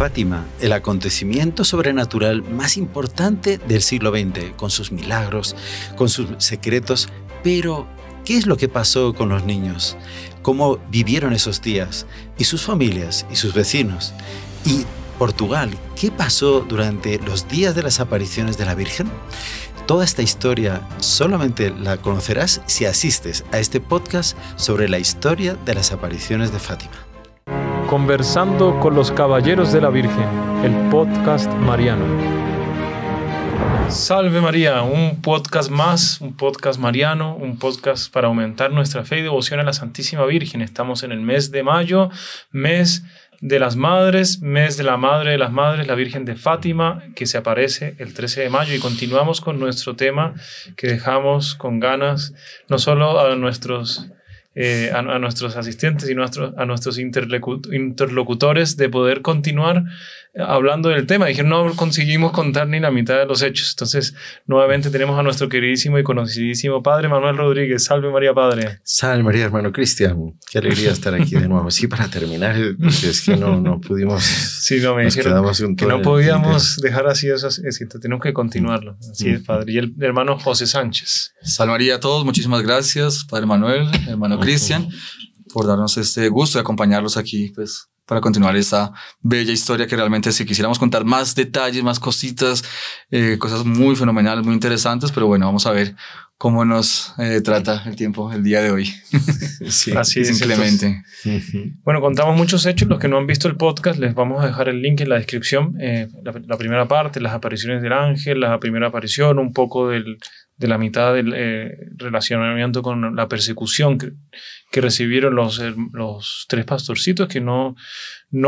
Fátima, el acontecimiento sobrenatural más importante del siglo XX, con sus milagros, con sus secretos, pero ¿qué es lo que pasó con los niños? ¿Cómo vivieron esos días? ¿Y sus familias? ¿Y sus vecinos? ¿Y Portugal? ¿Qué pasó durante los días de las apariciones de la Virgen? Toda esta historia solamente la conocerás si asistes a este podcast sobre la historia de las apariciones de Fátima. Conversando con los Caballeros de la Virgen, el podcast mariano. Salve María, un podcast más, un podcast mariano, un podcast para aumentar nuestra fe y devoción a la Santísima Virgen. Estamos en el mes de mayo, mes de las madres, mes de la Madre de las Madres, la Virgen de Fátima, que se aparece el 13 de mayo y continuamos con nuestro tema que dejamos con ganas, no solo a nuestros asistentes y a nuestros interlocutores de poder continuar hablando del tema. Dijeron, no conseguimos contar ni la mitad de los hechos. Entonces, nuevamente tenemos a nuestro queridísimo y conocidísimo Padre Manuel Rodríguez. Salve María, Padre. Salve María, hermano Cristian. Qué alegría estar aquí de nuevo. Sí, para terminar, porque es que no pudimos... Sí, no, me dijeron que no podíamos dejar así eso, tenemos que continuarlo. Así es, Padre. Y el hermano José Sánchez. Salve María a todos. Muchísimas gracias, Padre Manuel, hermano Cristian, por darnos este gusto de acompañarlos aquí, pues, para continuar esta bella historia que realmente si quisiéramos contar más detalles, más cositas, cosas muy fenomenales, muy interesantes, pero bueno, vamos a ver cómo nos trata el tiempo el día de hoy. Sí, así es. Simplemente. Bueno, contamos muchos hechos. Los que no han visto el podcast, les vamos a dejar el link en la descripción. La primera parte, las apariciones del ángel, la primera aparición, un poco de la mitad del relacionamiento con la persecución que recibieron los tres pastorcitos, que no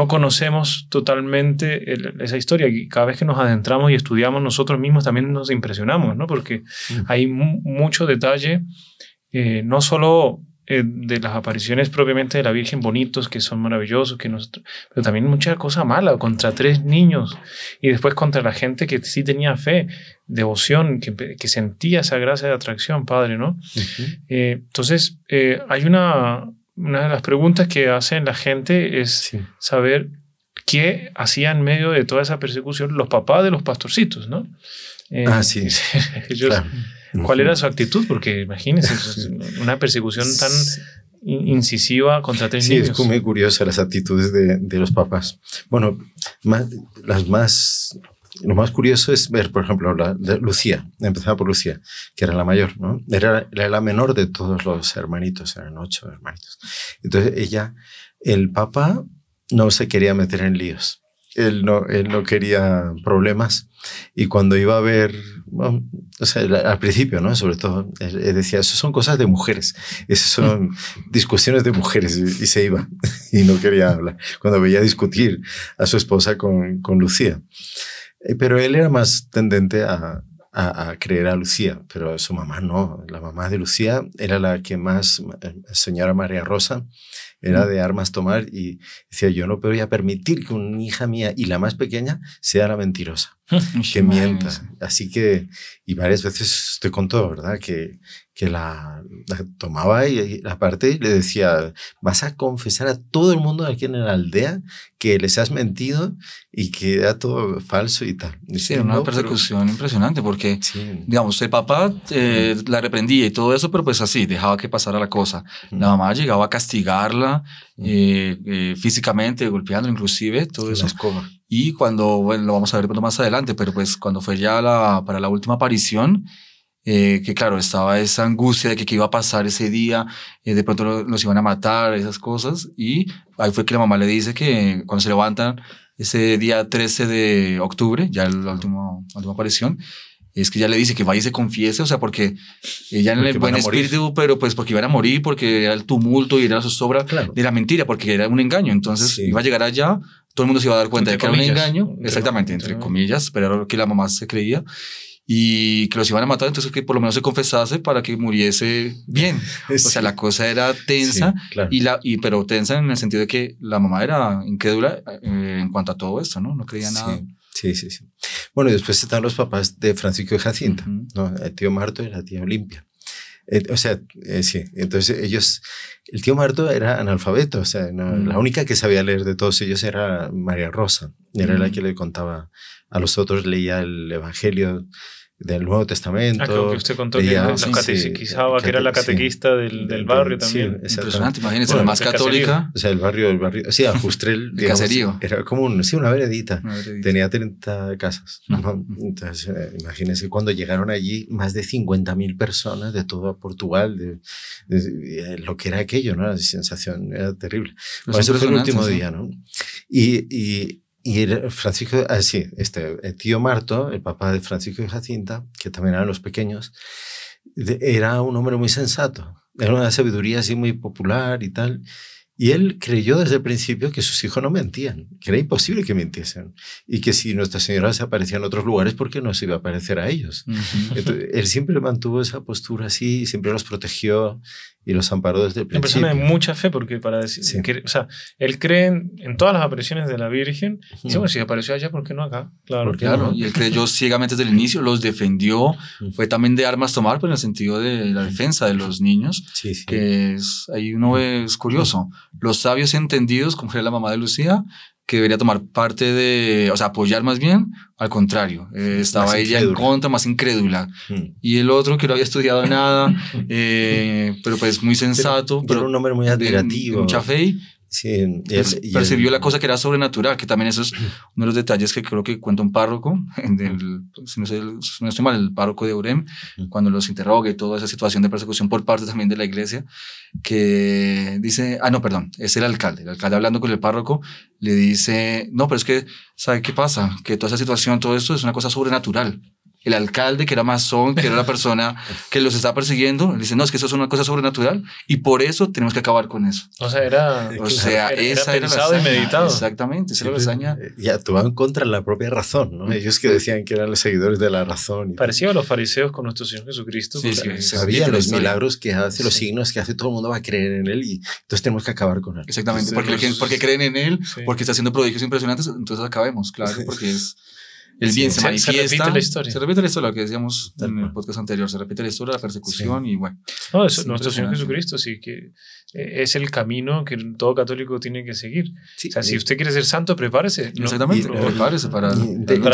conocemos totalmente esa historia. Y cada vez que nos adentramos y estudiamos nosotros mismos también nos impresionamos, ¿no? Porque hay mucho detalle, no solo de las apariciones propiamente de la Virgen, bonitos, que son maravillosos, pero también mucha cosa mala contra 3 niños y después contra la gente que sí tenía fe, devoción, que sentía esa gracia de atracción, Padre, ¿no? Entonces, hay una de las preguntas que hacen la gente es saber qué hacían en medio de toda esa persecución los papás de los pastorcitos, ¿no? Sí. Ellos, claro. ¿Cuál era su actitud? Porque imagínense, una persecución tan incisiva contra 3 niños. Sí, es muy curiosa las actitudes de los papás. Bueno, lo más curioso es ver, por ejemplo, Lucía. Empezaba por Lucía, que era la mayor, ¿no? Era la menor de todos los hermanitos, eran 8 hermanitos. Entonces el papá no se quería meter en líos. Él no quería problemas. Y cuando iba a ver, bueno, o sea, al principio, ¿no? Sobre todo, él decía, eso son cosas de mujeres, eso son discusiones de mujeres, y se iba, y no quería hablar. Cuando veía discutir a su esposa con Lucía. Pero él era más tendente a creer a Lucía, pero su mamá no. La mamá de Lucía era la que más, señora María Rosa, era de armas tomar y decía, yo no voy a permitir que una hija mía y la más pequeña sea la mentirosa, que mienta. Así que, y varias veces te contó, ¿verdad? Que la tomaba y aparte le decía, vas a confesar a todo el mundo aquí en la aldea que les has mentido y que era todo falso y tal. Y sí, era una persecución impresionante porque, digamos, el papá la reprendía y todo eso, pero pues así, dejaba que pasara la cosa. La mamá llegaba a castigarla físicamente, golpeando inclusive, todo eso. Y cuando, bueno, lo vamos a ver más adelante, pero pues cuando fue ya para la última aparición, que claro, estaba esa angustia de que qué iba a pasar ese día, de pronto los iban a matar, esas cosas, y ahí fue que la mamá le dice que cuando se levantan ese día 13 de octubre, ya la última aparición, es que ya le dice que vaya y se confiese, o sea, porque ella en el buen espíritu, pero pues porque iban a morir, porque era el tumulto y era la zozobra de la mentira, porque era un engaño, entonces iba a llegar allá, todo el mundo se iba a dar cuenta de que era un engaño, exactamente, entre comillas, pero era lo que la mamá se creía, y que los iban a matar, entonces que por lo menos se confesase para que muriese bien. O sea, la cosa era tensa, pero tensa en el sentido de que la mamá era incrédula en cuanto a todo esto, ¿no? No creía nada. Sí. Bueno, y después están los papás de Francisco y Jacinta, ¿no? El tío Marto y la tía Olimpia. Sí. Entonces ellos, el tío Marto era analfabeto, o sea, la única que sabía leer de todos ellos era María Rosa. Era la que le contaba a los otros, leía el Evangelio del Nuevo Testamento. Creo que usted contó que los catequizaba, que era la catequista del barrio también. Impresionante, imagínense, la más católica. O sea, el barrio, sí, Ajustrel, el caserío. Era como una veredita. Tenía 30 casas. Entonces, imagínense, cuando llegaron allí, más de 50.000 personas de todo Portugal, de lo que era aquello, ¿no? La sensación era terrible. Bueno, eso fue el último día, ¿no? Y Francisco, el tío Marto, el papá de Francisco y Jacinta, que también eran los pequeños, era un hombre muy sensato. Era una sabiduría así muy popular y tal. Y él creyó desde el principio que sus hijos no mentían, que era imposible que mintiesen. Y que si Nuestra Señora se aparecía en otros lugares, ¿por qué no se iba a aparecer a ellos? Entonces, él siempre mantuvo esa postura así, siempre los protegió y los amparó desde el principio. Una persona de mucha fe, porque para decir, o sea, él cree en todas las apariciones de la Virgen. Y dice, bueno, si apareció allá, ¿por qué no acá? Claro. Claro, y él creyó ciegamente desde el inicio, los defendió, fue también de armas tomar, pero en el sentido de la defensa de los niños, que ahí uno es curioso. Los sabios entendidos, como era la mamá de Lucía, que debería tomar parte o sea, apoyar más bien, al contrario, estaba más ella incrédula. En contra, más incrédula. Y el otro que no había estudiado nada, pero pues muy sensato. Pero un hombre muy admirativo. Mucha fe. Sí, percibió la cosa que era sobrenatural, que también eso es uno de los detalles que creo que cuenta un párroco, si no estoy mal, el párroco de Urem, cuando los interroga y toda esa situación de persecución por parte también de la iglesia, que dice, es el alcalde hablando con el párroco, le dice, no, pero es que, ¿sabe qué pasa? Que toda esa situación, todo esto es una cosa sobrenatural. El alcalde, que era masón, que era la persona que los está persiguiendo, le dice, no, es que eso es una cosa sobrenatural y por eso tenemos que acabar con eso. O sea, era pensado y meditado. Exactamente, esa era la hazaña. Y actuaban contra la propia razón, ¿no? Ellos que decían que eran los seguidores de la razón. Parecía a los fariseos con nuestro Señor Jesucristo. Sabían los milagros que hace, los signos que hace, todo el mundo va a creer en él y entonces tenemos que acabar con él. Exactamente, porque creen en él, porque está haciendo prodigios impresionantes, entonces acabemos, claro, porque es... El bien se manifiesta. Se repite la historia. Se repite la historia, lo que decíamos en el podcast anterior. Se repite la historia, la persecución y bueno. No, eso, nuestro Señor Jesucristo, sí, que es el camino que todo católico tiene que seguir. Sí, o sea, si usted quiere ser santo, prepárese. Exactamente, prepárese para la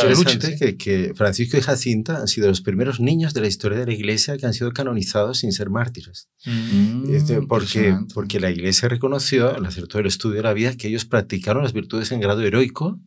lucha. Que Francisco y Jacinta han sido los primeros niños de la historia de la iglesia que han sido canonizados sin ser mártires. Porque la iglesia reconoció, al hacer todo el estudio de la vida, que ellos practicaron las virtudes en grado heroico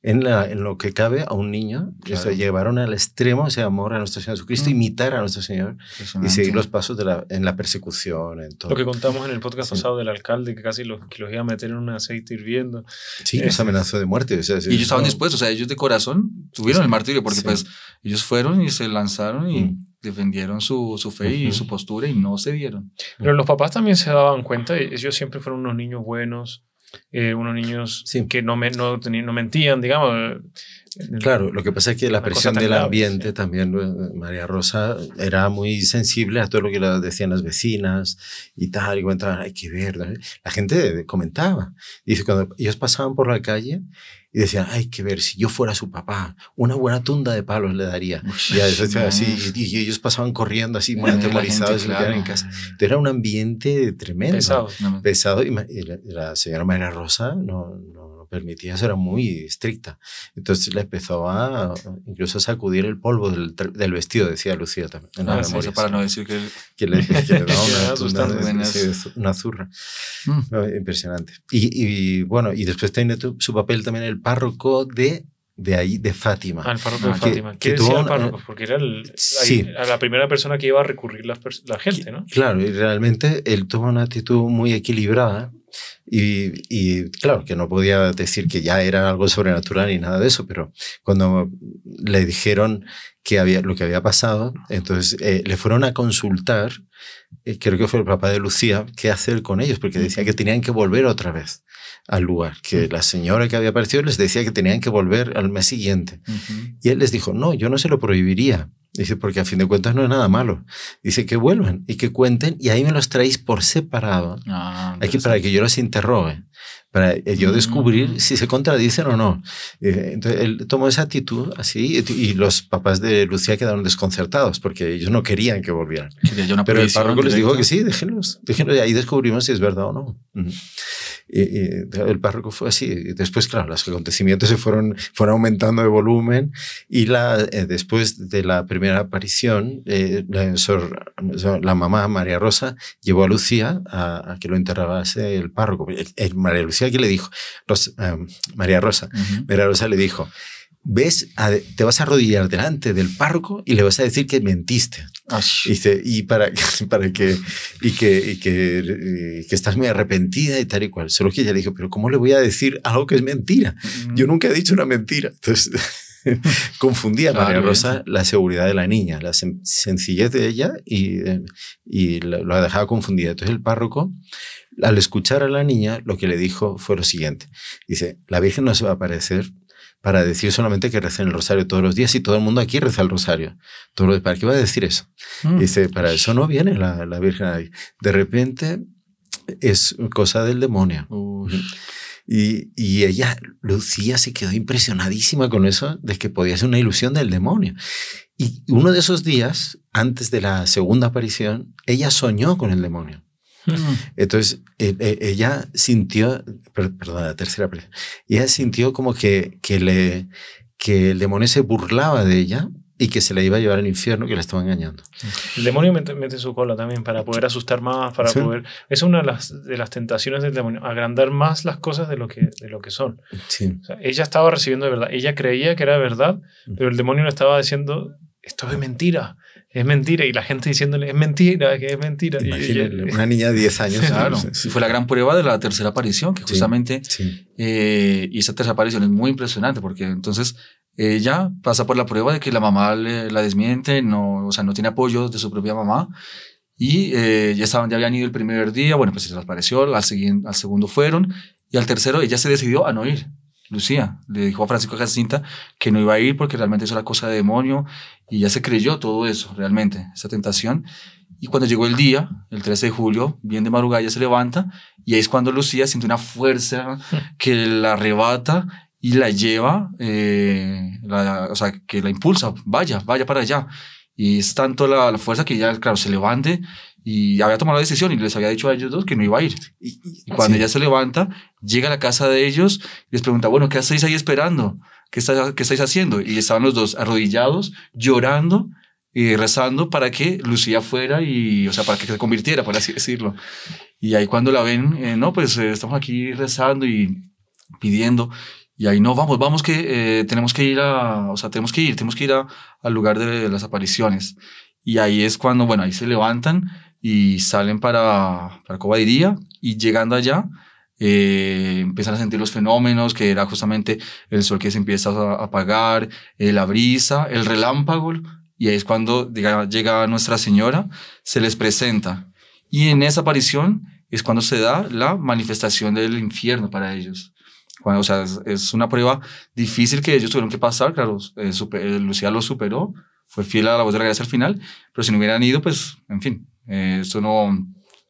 en lo que cabe a un niño, claro. O sea, llevaron al extremo ese amor a nuestro Señor Jesucristo, imitar a nuestro Señor y seguir los pasos en la persecución, en todo. Lo que contamos en el podcast pasado del alcalde, que casi los iba a meter en un aceite hirviendo. Sí, los amenazó de muerte. O sea, y ellos estaban dispuestos, o sea, ellos de corazón tuvieron el martirio, porque pues ellos fueron y se lanzaron y defendieron su fe y su postura y no se dieron. Pero los papás también se daban cuenta, ellos siempre fueron unos niños buenos, unos niños que no mentían, digamos. Claro, lo que pasa es que la presión del ambiente también, María Rosa era muy sensible a todo lo que le decían las vecinas y tal, y comentaban, hay que ver, ¿no? La gente comentaba, dice, cuando ellos pasaban por la calle y decían, hay que ver, si yo fuera su papá, una buena tunda de palos le daría. Y ellos pasaban corriendo así, muy atemorizados, en casa. Entonces era un ambiente tremendo, pesado, y la señora María Rosa no permitía, eso era muy estricta. Entonces le empezó incluso a sacudir el polvo del vestido, decía Lucía también. En la memoria, para no decir que le daba una zurra. Impresionante. Y bueno, y después tiene su papel también el párroco de Fátima. El párroco de Fátima. ¿Qué decía el párroco? Porque era la primera persona que iba a recurrir la gente, ¿no? Claro, y realmente él tuvo una actitud muy equilibrada. Y claro, que no podía decir que ya era algo sobrenatural ni nada de eso, pero cuando le dijeron lo que había pasado, entonces le fueron a consultar, creo que fue el papá de Lucía, qué hacer con ellos, porque decía que tenían que volver otra vez al lugar, que la señora que había aparecido les decía que tenían que volver al mes siguiente. Y él les dijo, no, yo no se lo prohibiría. Dice, porque a fin de cuentas no es nada malo. Dice que vuelvan y que cuenten y ahí me los traéis por separado, aquí para que yo los interrogue. para yo descubrir si se contradicen o no. Entonces él tomó esa actitud así y los papás de Lucía quedaron desconcertados porque ellos no querían que volvieran. Pero el párroco les dijo que sí, déjenlos y ahí descubrimos si es verdad o no. El párroco fue así. Y después, claro, los acontecimientos se fueron aumentando de volumen y después de la primera aparición, la mamá, María Rosa, llevó a Lucía a que lo enterrase el párroco. María Lucía, ¿qué le dijo? María Rosa. María Rosa le dijo, te vas a arrodillar delante del párroco y le vas a decir que mentiste. Dice, y que estás muy arrepentida y tal y cual. Solo que ella le dijo, pero ¿cómo le voy a decir algo que es mentira? Yo nunca he dicho una mentira. Entonces confundía a María Rosa la seguridad de la niña, la sencillez de ella y lo dejaba confundida. Entonces el párroco, al escuchar a la niña, lo que le dijo fue lo siguiente. Dice, la Virgen no se va a aparecer para decir solamente que recen el rosario todos los días y todo el mundo aquí reza el rosario. ¿Para qué va a decir eso? Dice, para eso no viene la Virgen ahí. De repente es cosa del demonio. Y ella, Lucía, se quedó impresionadísima con eso de que podía ser una ilusión del demonio. Y uno de esos días, antes de la segunda aparición, ella soñó con el demonio. Entonces ella sintió, perdón, la tercera aparición, ella sintió como que el demonio se burlaba de ella y que se la iba a llevar al infierno, que la estaba engañando. El demonio mete su cola también para poder asustar más, para poder... Es una de las tentaciones del demonio, agrandar más las cosas de lo que son. Sí. O sea, ella estaba recibiendo de verdad, ella creía que era verdad, pero el demonio le estaba diciendo, esto es mentira, y la gente diciéndole, es mentira, que es mentira. Imagínate, una niña de 10 años. Claro, y fue la gran prueba de la tercera aparición, que justamente, y esa tercera aparición es muy impresionante, porque entonces ella pasa por la prueba de que la mamá la desmiente, no tiene apoyo de su propia mamá, y ya habían ido el primer día, bueno, pues se les apareció, al segundo fueron, y al tercero ella se decidió a no ir. Lucía le dijo a Francisco Jacinta que no iba a ir porque realmente eso era cosa de demonio, y ya se creyó todo eso, realmente, esa tentación. Y cuando llegó el día, el 13 de julio, bien de madrugada, ella se levanta, y ahí es cuando Lucía siente una fuerza que la arrebata y la lleva, que la impulsa, vaya para allá. Y es tanto la fuerza que ella, claro, se levante, y había tomado la decisión y les había dicho a ellos dos que no iba a ir. Y cuando ella se levanta, llega a la casa de ellos y les pregunta, bueno, ¿qué hacéis ahí esperando? ¿Qué estáis haciendo? Y estaban los dos arrodillados, llorando y rezando para que Lucía fuera para que se convirtiera, por así decirlo. Y ahí cuando la ven, estamos aquí rezando y pidiendo. Y ahí no, vamos que tenemos que ir al lugar de las apariciones. Y ahí es cuando, ahí se levantan y salen para Cobadiría, y llegando allá empiezan a sentir los fenómenos, que era justamente el sol que se empieza a apagar, la brisa, el relámpago, y ahí es cuando llega Nuestra Señora, se les presenta, y en esa aparición es cuando se da la manifestación del infierno para ellos. Es una prueba difícil que ellos tuvieron que pasar, claro, Lucía lo superó, fue fiel a la voz de la gracia al final, pero si no hubieran ido, pues, en fin, esto no...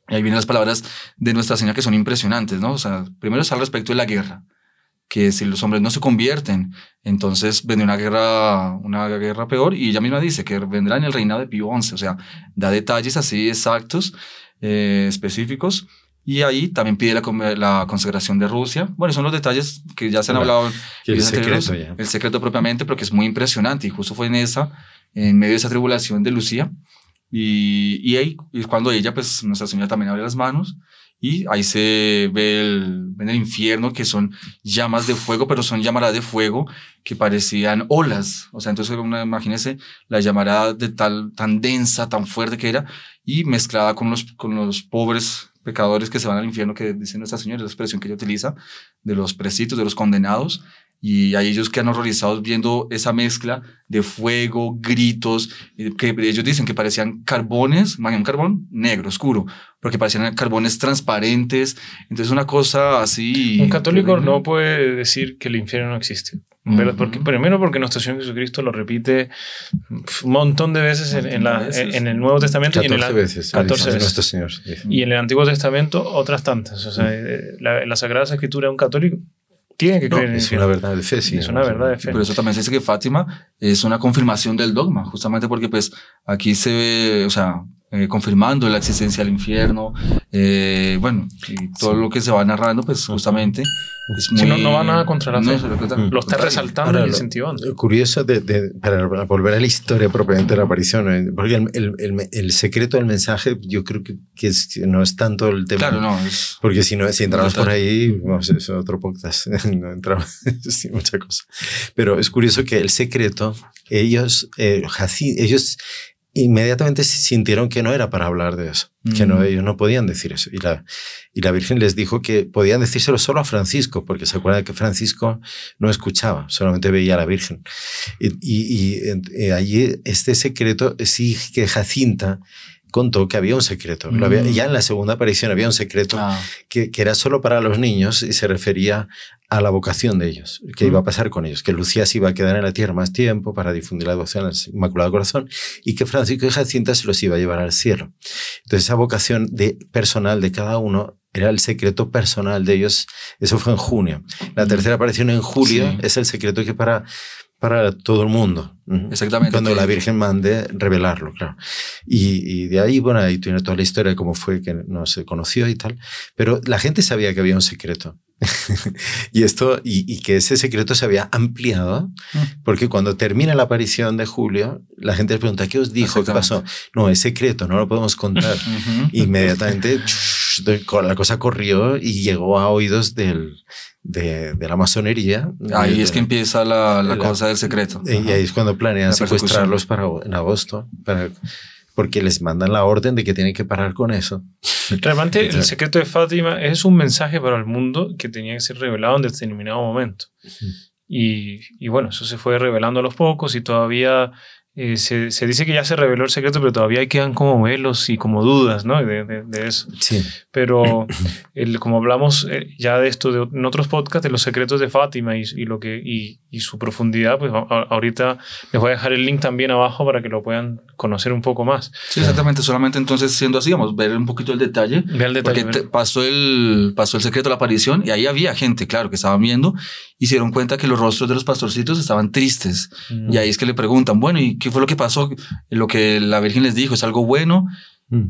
Ahí vienen las palabras de Nuestra Señora que son impresionantes, ¿no? Primero es al respecto de la guerra, que si los hombres no se convierten, entonces vendrá una guerra peor, y ella misma dice que vendrá en el reinado de Pío XI, da detalles así exactos, específicos, y ahí también pide la consagración de Rusia. Bueno, son los detalles que ya se han hablado. El secreto ya. El secreto propiamente, pero que es muy impresionante, y justo fue en medio de esa tribulación de Lucía, y ahí es cuando ella, pues Nuestra Señora también abre las manos, y ahí se ve el infierno, que son llamas de fuego, pero son llamaradas de fuego que parecían olas. Entonces imagínense la llamarada tan densa, tan fuerte que era, y mezclada con los pobres pecadores que se van al infierno, que dice Nuestra Señora, la expresión que ella utiliza, de los precitos, de los condenados. y ahí ellos quedan horrorizados viendo esa mezcla de fuego, gritos, que ellos dicen que parecían carbones, un carbón negro, oscuro, porque parecían carbones transparentes. Entonces una cosa así... Un católico no puede decir que el infierno no existe. Primero porque nuestro Señor Jesucristo lo repite un montón de veces en el Nuevo Testamento 14 veces. 14 veces. Nuestro Señor. Sí. Y en el Antiguo Testamento otras tantas. O sea, la Sagrada Escritura de un católico tiene que creer en es una verdad de fe, sí. Es una verdad de fe. Por eso también se dice que Fátima es una confirmación del dogma, justamente porque pues aquí se ve, o sea, confirmando la existencia del infierno, bueno, y todo lo que se va narrando, pues justamente es muy... no va nada contra la fe. Lo está resaltando y incentivando. Curioso, para volver a la historia propiamente de la aparición, porque el secreto del mensaje yo creo que no es tanto el tema. Claro, no. Porque si entramos por ahí, es otro podcast, no entramos, sí, mucha cosa. Pero es curioso que el secreto, ellos inmediatamente sintieron que no era para hablar de eso, que ellos no podían decir eso. Y la Virgen les dijo que podían decírselo solo a Francisco, porque se acuerdan que Francisco no escuchaba, solamente veía a la Virgen. Y allí este secreto, sí que Jacinta contó que había un secreto. Ya en la segunda aparición había un secreto que era solo para los niños y se refería a la vocación de ellos, que iba a pasar con ellos, que Lucía se iba a quedar en la tierra más tiempo para difundir la devoción al Inmaculado Corazón y que Francisco y Jacinta se los iba a llevar al cielo. Entonces esa vocación personal de cada uno era el secreto personal de ellos. Eso fue en junio. La tercera aparición en julio es el secreto que para todo el mundo. Exactamente. Cuando la Virgen mande revelarlo, claro. Y de ahí, bueno, ahí tiene toda la historia de cómo fue que no se conoció y tal. Pero la gente sabía que había un secreto. y que ese secreto se había ampliado, porque cuando termina la aparición de julio, la gente les pregunta, ¿qué os dijo? ¿Qué pasó? No, es secreto, no lo podemos contar. Inmediatamente la cosa corrió y llegó a oídos de la masonería. Ahí es que empieza la cosa del secreto. Y ahí es cuando planean secuestrarlos en agosto, porque les mandan la orden de que tienen que parar con eso. Realmente el secreto de Fátima es un mensaje para el mundo que tenía que ser revelado en determinado momento. Y bueno, eso se fue revelando a los pocos y todavía se dice que ya se reveló el secreto, pero todavía quedan como velos y como dudas, ¿no? de eso. Sí. Pero como hablamos ya de esto en otros podcasts, de los secretos de Fátima y su profundidad, pues ahorita les voy a dejar el link también abajo para que lo puedan conocer un poco más. Sí, exactamente. Solamente entonces, siendo así, vamos a ver un poquito el detalle. Porque pasó el secreto de la aparición y ahí había gente, claro, que estaban viendo y se dieron cuenta que los rostros de los pastorcitos estaban tristes. Y ahí es que le preguntan, bueno, ¿y qué fue lo que pasó? Lo que la Virgen les dijo, ¿es algo bueno?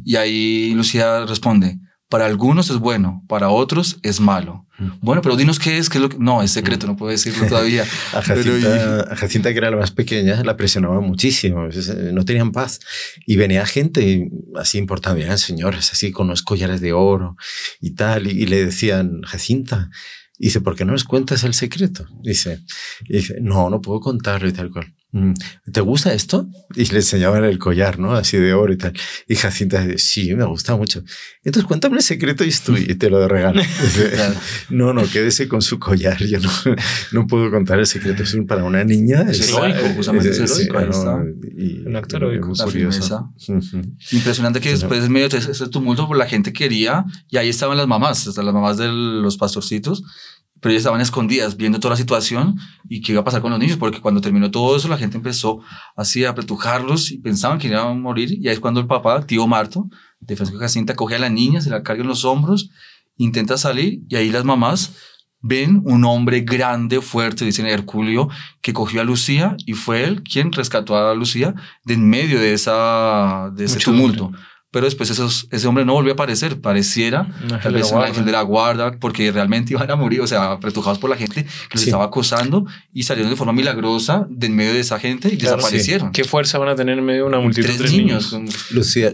Y ahí Lucía responde, para algunos es bueno, para otros es malo. Bueno, pero dinos qué es lo que... No, es secreto, no puedo decirlo todavía. A Jacinta, que era la más pequeña, la presionaba muchísimo. No tenían paz. Y venía gente así importante, eran señores así con los collares de oro y tal. Y le decían, Jacinta, dice, ¿por qué no nos cuentas el secreto? Dice, no puedo contarlo y tal cual. ¿Te gusta esto? Y le enseñaban el collar, ¿no? Así de oro y tal. Y Jacinta dice, sí, me gusta mucho. Entonces cuéntame el secreto y te lo regalo. Dice, no, quédese con su collar. Yo no puedo contar el secreto. Es para una niña. Es heroico, justamente es heroico. Ahí está. Un acto heroico. La firmeza. Impresionante que después, en medio de ese tumulto, la gente quería, y ahí estaban las mamás, hasta las mamás de los pastorcitos, pero ellas estaban escondidas viendo toda la situación y qué iba a pasar con los niños, porque cuando terminó todo eso la gente empezó así a apretujarlos y pensaban que iban a morir, y ahí es cuando el papá, tío Marto, de Francisco Jacinta, coge a la niña, se la carga en los hombros, intenta salir y ahí las mamás ven un hombre grande, fuerte, dicen Herculio, que cogió a Lucía y fue él quien rescató a Lucía de en medio de ese tumulto. Pero después ese hombre no volvió a aparecer. Pareciera tal vez un ángel de la guarda, porque realmente iban a morir, o sea, apretujados por la gente que les estaba acosando, y salieron de forma milagrosa de en medio de esa gente y desaparecieron. ¿Qué fuerza van a tener en medio de una multitud de 3 niños? Lucía,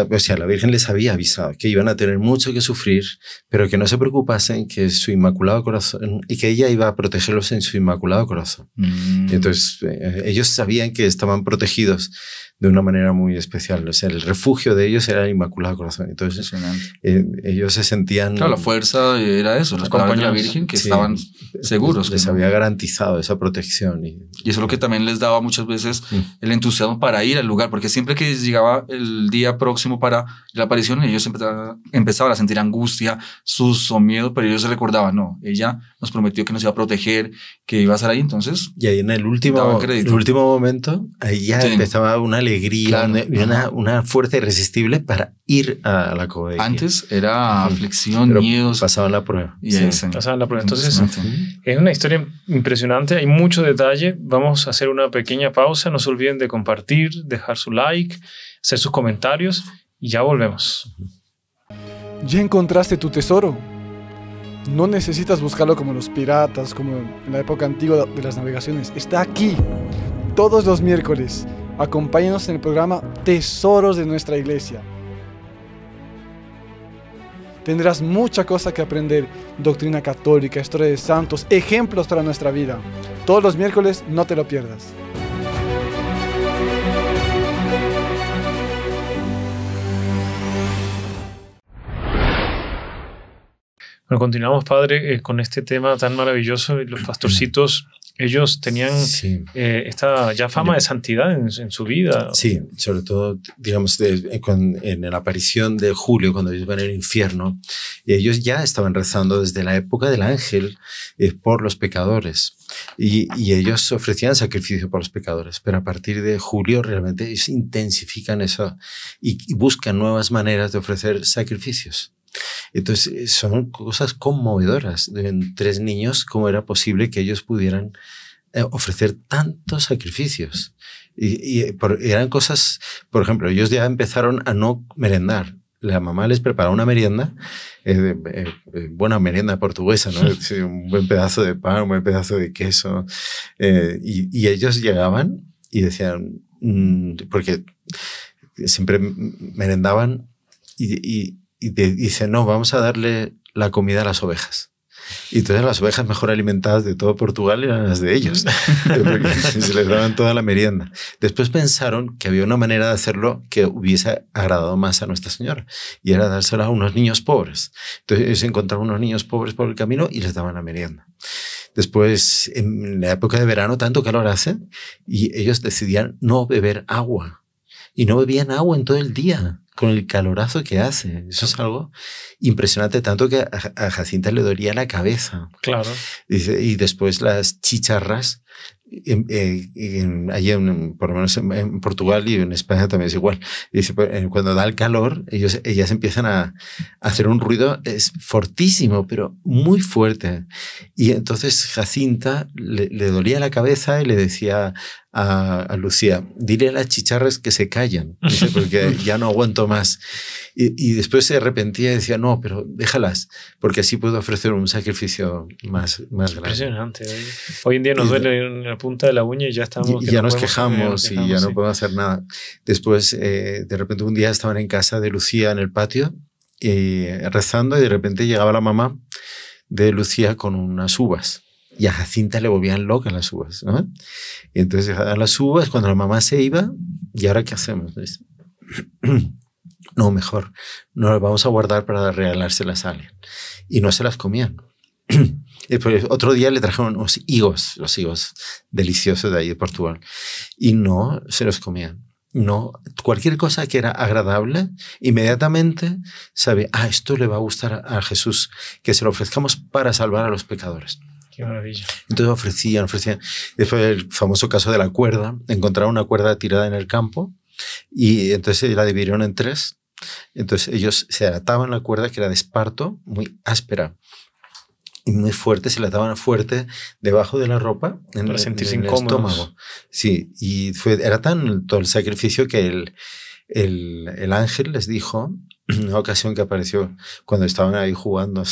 o sea, la Virgen les había avisado que iban a tener mucho que sufrir, pero que no se preocupasen, que su Inmaculado Corazón, y que ella iba a protegerlos en su Inmaculado Corazón. Entonces, ellos sabían que estaban protegidos de una manera muy especial. O sea, el refugio de ellos era el Inmaculado Corazón. Entonces, ellos se sentían... Claro, la fuerza era eso, las palabras de la Virgen que estaban seguros. Les había garantizado esa protección. Y eso es lo que también les daba muchas veces el entusiasmo para ir al lugar, porque siempre que llegaba el día próximo para la aparición, ellos empezaban a sentir angustia, susto, miedo, pero ellos se recordaban, no, ella nos prometió que nos iba a proteger, que iba a estar ahí, entonces... Y ahí en el último momento, ahí ya empezaba una alegría, una fuerza irresistible para ir a la Cova de Guía. Antes era aflicción, miedos. Pasaban la prueba. Pasaban la prueba. Entonces, es una historia impresionante, hay mucho detalle. Vamos a hacer una pequeña pausa. No se olviden de compartir, dejar su like, hacer sus comentarios y ya volvemos. ¿Ya encontraste tu tesoro? No necesitas buscarlo como los piratas, como en la época antigua de las navegaciones. Está aquí, todos los miércoles. Acompáñanos en el programa Tesoros de nuestra Iglesia. Tendrás mucha cosa que aprender, doctrina católica, historia de santos, ejemplos para nuestra vida. Todos los miércoles, no te lo pierdas. Bueno, continuamos, padre, con este tema tan maravilloso. Los pastorcitos, ellos tenían esta ya fama de santidad en su vida. Sí, sobre todo, digamos, en la aparición de Julio, cuando ellos van al infierno, ellos ya estaban rezando desde la época del ángel por los pecadores. Y ellos ofrecían sacrificio por los pecadores, pero a partir de Julio realmente ellos intensifican eso y buscan nuevas maneras de ofrecer sacrificios. Entonces son cosas conmovedoras. En 3 niños, ¿cómo era posible que ellos pudieran ofrecer tantos sacrificios? Eran cosas, por ejemplo, ellos ya empezaron a no merendar. La mamá les preparaba una merienda, buena merienda portuguesa, ¿no? Un buen pedazo de pan, un buen pedazo de queso. Y ellos llegaban y decían, porque siempre merendaban y dicen, no, vamos a darle la comida a las ovejas. Y entonces las ovejas mejor alimentadas de todo Portugal eran las de ellos. Se les daban toda la merienda. Después pensaron que había una manera de hacerlo que hubiese agradado más a Nuestra Señora, y era dársela a unos niños pobres. Entonces ellos encontraban unos niños pobres por el camino y les daban la merienda. Después, en la época de verano, tanto calor hace, y ellos decidían no beber agua. Y no bebían agua en todo el día, con el calorazo que hace. Eso es algo impresionante, tanto que a Jacinta le dolía la cabeza. Claro. Y después las chicharras, allí por lo menos en Portugal y en España también es igual. Dice, cuando da el calor, ellas empiezan a hacer un ruido fortísimo, pero muy fuerte. Y entonces Jacinta le dolía la cabeza y le decía a Lucía, dile a las chicharras que se callan, dice, porque ya no aguanto más. Y después se arrepentía y decía, no, pero déjalas, porque así puedo ofrecer un sacrificio más grande. Impresionante. Hoy en día nos duele en la punta de la uña y ya estamos... Y ya nos quejamos y ya no podemos hacer nada. Después, de repente, un día estaban en casa de Lucía en el patio rezando, y de repente llegaba la mamá de Lucía con unas uvas. Y a Jacinta le volvían locas las uvas, ¿no? Y entonces a las uvas, cuando la mamá se iba, ¿y ahora qué hacemos? No, mejor, no las vamos a guardar para regalárselas a alguien. Y no se las comían. Y después, otro día le trajeron los higos deliciosos de ahí de Portugal, y no se los comían. No, cualquier cosa que era agradable, inmediatamente sabe, esto le va a gustar a Jesús, que se lo ofrezcamos para salvar a los pecadores. Qué maravilla. Entonces ofrecían. Después el famoso caso de la cuerda. Encontraron una cuerda tirada en el campo y entonces la dividieron en 3. Entonces ellos se ataban la cuerda, que era de esparto, muy áspera y muy fuerte. Se la ataban fuerte debajo de la ropa, para sentirse en el estómago. Sí, y era tan todo el sacrificio que el ángel les dijo, en una ocasión que apareció cuando estaban ahí jugando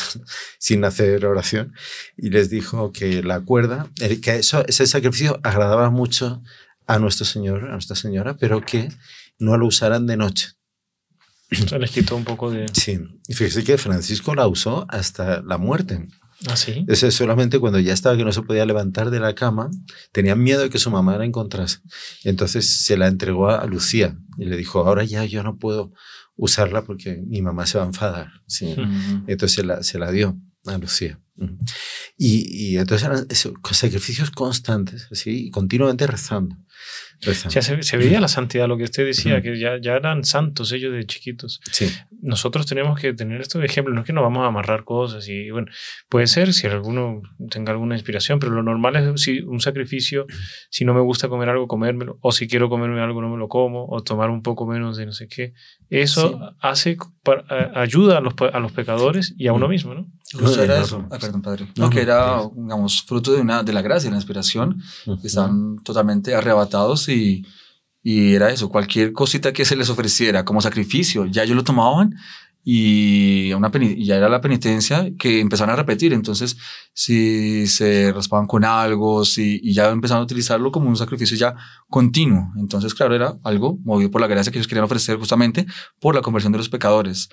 sin hacer oración, y les dijo que la cuerda, que ese sacrificio agradaba mucho a Nuestro Señor, a Nuestra Señora, pero que no lo usaran de noche. Se les quitó un poco de... Sí, y fíjese que Francisco la usó hasta la muerte. ¿Ah, sí? Ese solamente cuando ya estaba que no se podía levantar de la cama, tenían miedo de que su mamá la encontrase. Entonces se la entregó a Lucía y le dijo, ahora ya yo no puedo usarla porque mi mamá se va a enfadar. Sí. Entonces se la dio a Lucía. Y entonces eran sacrificios constantes, así, y continuamente rezando. Ya se veía la santidad, lo que usted decía, que ya eran santos ellos de chiquitos. Sí. Nosotros tenemos que tener esto de ejemplo, no es que nos vamos a amarrar cosas y bueno, puede ser si alguno tenga alguna inspiración, pero lo normal es si un sacrificio, si no me gusta comer algo, comérmelo, o si quiero comerme algo, no me lo como, o tomar un poco menos de no sé qué. Eso ayuda a los pecadores y a uno mismo, ¿no? Justo era eso. Perdón, padre. No, que era, digamos, fruto de la gracia, de la inspiración, que estaban totalmente arrebatados y era eso, cualquier cosita que se les ofreciera como sacrificio, ya ellos lo tomaban y ya era la penitencia que empezaron a repetir. Entonces, si se raspaban con algo, y ya empezaron a utilizarlo como un sacrificio ya continuo. Entonces, claro, era algo movido por la gracia que ellos querían ofrecer justamente por la conversión de los pecadores.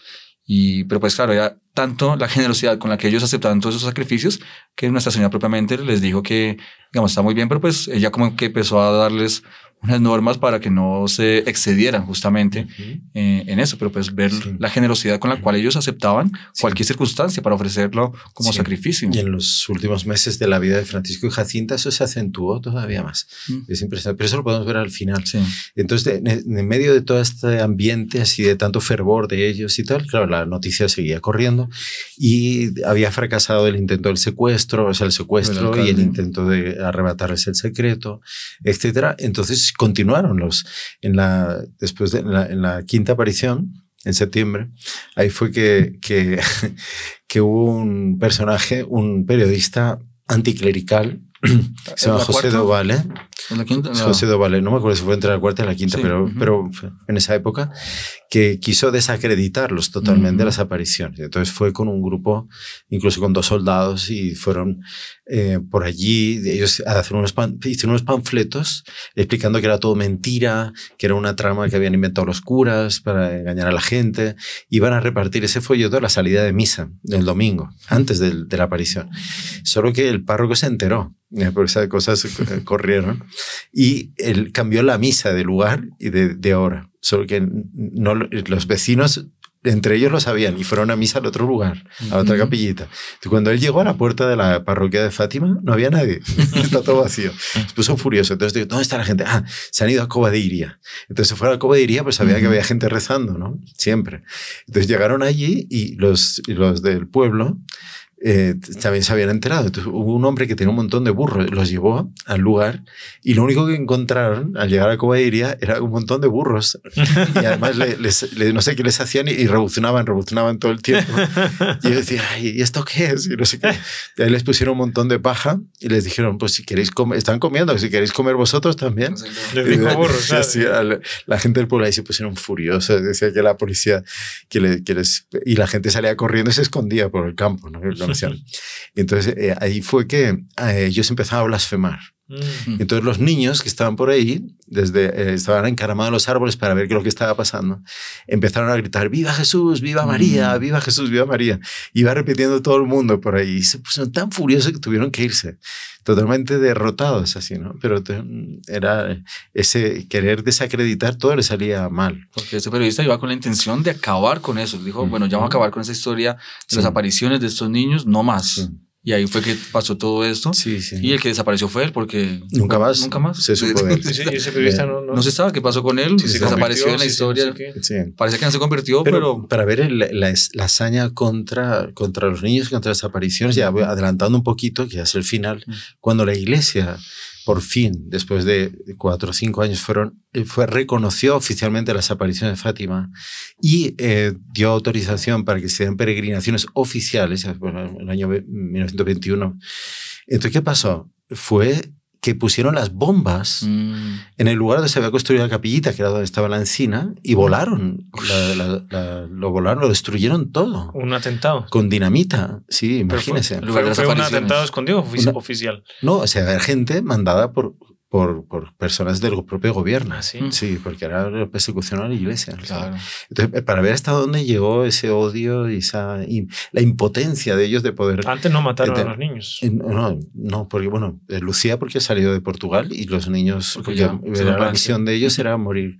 Pero pues claro, era tanto la generosidad con la que ellos aceptaban todos esos sacrificios que Nuestra Señora propiamente les dijo que, digamos, está muy bien, pero pues ella como que empezó a darles unas normas para que no se excedieran justamente en eso, pero pues ver la generosidad con la cual ellos aceptaban cualquier circunstancia para ofrecerlo como sacrificio. Y en los últimos meses de la vida de Francisco y Jacinta eso se acentuó todavía más. Es impresionante, pero eso lo podemos ver al final. Sí. Entonces, en medio de todo este ambiente así de tanto fervor de ellos y tal, claro, la noticia seguía corriendo y había fracasado el intento del secuestro, y el intento de arrebatarles el secreto, etcétera. Entonces continuaron en la quinta aparición en septiembre. Ahí fue que hubo un personaje, un periodista anticlerical, se llama José Dovale. José Dovale, no me acuerdo si fue entre la cuarta y la quinta, pero en esa época, que quiso desacreditarlos totalmente las apariciones. Entonces fue con un grupo, incluso con 2 soldados, y fueron por allí. Ellos hicieron unos panfletos explicando que era todo mentira, que era una trama que habían inventado los curas para engañar a la gente. Iban a repartir ese folleto a la salida de misa el domingo, antes de la aparición. Solo que el párroco se enteró, por esas cosas corrieron, y él cambió la misa de lugar y de hora. Solo que los vecinos, entre ellos lo sabían, y fueron a misa al otro lugar, a otra capillita. Entonces, cuando él llegó a la puerta de la parroquia de Fátima, no había nadie. Está todo vacío. Se puso furioso. Entonces digo, ¿dónde está la gente? Ah, se han ido a Cova de Iría. Entonces se fue a la Cova de Iría, pues sabía que había gente rezando, ¿no? Siempre. Entonces llegaron allí y los del pueblo también se habían enterado. Entonces, hubo un hombre que tenía un montón de burros, los llevó al lugar y lo único que encontraron al llegar a Cova de Iría era un montón de burros y además no sé qué les hacían y rebuznaban todo el tiempo. Y yo decía, ay, ¿y esto qué es? Y no sé qué. Y ahí les pusieron un montón de paja y les dijeron, pues si queréis comer, están comiendo, si queréis comer vosotros también. Les dijo burros. Así, la gente del pueblo ahí se pusieron furiosos, decía que la policía y la gente salía corriendo y se escondía por el campo, ¿no? Y entonces ahí fue que ellos empezaron a blasfemar. Entonces los niños que estaban por ahí, estaban encaramados en los árboles para ver qué es lo que estaba pasando, empezaron a gritar, ¡Viva Jesús! ¡Viva María! ¡Viva Jesús! ¡Viva María! Iba repitiendo todo el mundo por ahí. Y se pusieron tan furiosos que tuvieron que irse, totalmente derrotados así, ¿no? Pero era ese querer desacreditar, todo le salía mal. Porque ese periodista iba con la intención de acabar con eso. Dijo, bueno, ya vamos a acabar con esa historia de las apariciones de estos niños, no más. Y ahí fue que pasó todo esto. Y el que desapareció fue él, porque nunca más se supo de él. Ese periodista no se sabe qué pasó con él. Desapareció en la historia. Parece que no se convirtió, pero para ver la hazaña contra los niños, contra las apariciones, ya voy adelantando un poquito, que ya es el final, cuando la iglesia por fin, después de 4 o 5 años, reconoció oficialmente las apariciones de Fátima y dio autorización para que se den peregrinaciones oficiales, bueno, en el año 1921. Entonces, ¿qué pasó? Fue que pusieron las bombas en el lugar donde se había construido la capillita, que era donde estaba la encina, y volaron. Lo destruyeron todo. Un atentado. Con dinamita, sí, imagínese. ¿Fue un atentado escondido oficial? No, o sea, había gente mandada por por personas del propio gobierno. ¿Ah, sí? Sí, porque era la persecución a la iglesia. Claro. Entonces, para ver hasta dónde llegó ese odio y la impotencia de ellos de poder... Antes no mataron a los niños. No, porque bueno, Lucía porque salió de Portugal y los niños, porque la misión de ellos era morir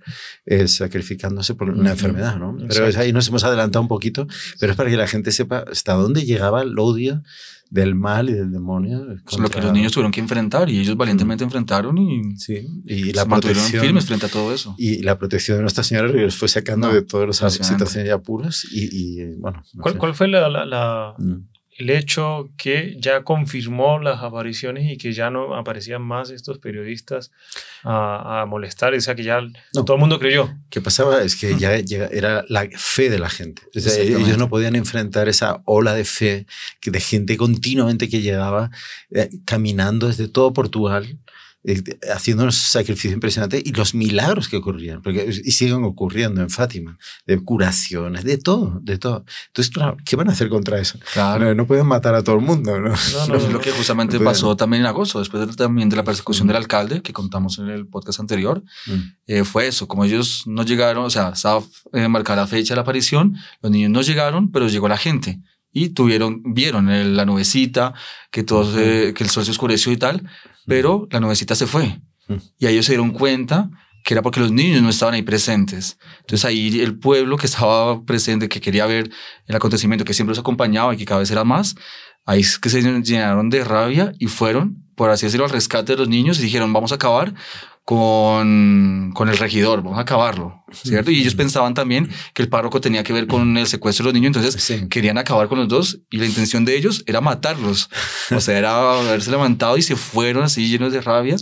sacrificándose por una enfermedad, ¿no? Pero ahí nos hemos adelantado un poquito, pero es para que la gente sepa hasta dónde llegaba el odio del mal y del demonio. Contra... Lo que los niños tuvieron que enfrentar y ellos valientemente enfrentaron y la protección firmes frente a todo eso. Y la protección de Nuestra Señora que los fue sacando de todas las situaciones y apuros y bueno. ¿Cuál fue el hecho que ya confirmó las apariciones y que ya no aparecían más estos periodistas a molestar? O sea, que ya todo el mundo creyó. ¿Qué pasaba? Es que ya era la fe de la gente. O sea, ellos no podían enfrentar esa ola de fe de gente continuamente que llegaba caminando desde todo Portugal, haciendo un sacrificio impresionante y los milagros que ocurrían, y siguen ocurriendo en Fátima, de curaciones, de todo. Entonces, claro, ¿qué van a hacer contra eso? Claro. No pueden matar a todo el mundo, ¿no? Lo que justamente pasó también en agosto, después también de la persecución del alcalde, que contamos en el podcast anterior, fue eso, como ellos no llegaron, o sea, estaba marcada la fecha de la aparición, los niños no llegaron, pero llegó la gente. Y vieron la nubecita, que el sol se oscureció y tal, pero la nubecita se fue. Y ellos se dieron cuenta que era porque los niños no estaban ahí presentes. Entonces ahí el pueblo que estaba presente, que quería ver el acontecimiento, que siempre los acompañaba y que cada vez era más, ahí es que se llenaron de rabia y fueron, por así decirlo, al rescate de los niños y dijeron, vamos a acabar con el regidor, vamos a acabarlo, ¿cierto? Y ellos pensaban también que el párroco tenía que ver con el secuestro de los niños, entonces querían acabar con los dos y la intención de ellos era matarlos. O sea, era haberse levantado y se fueron así llenos de rabia.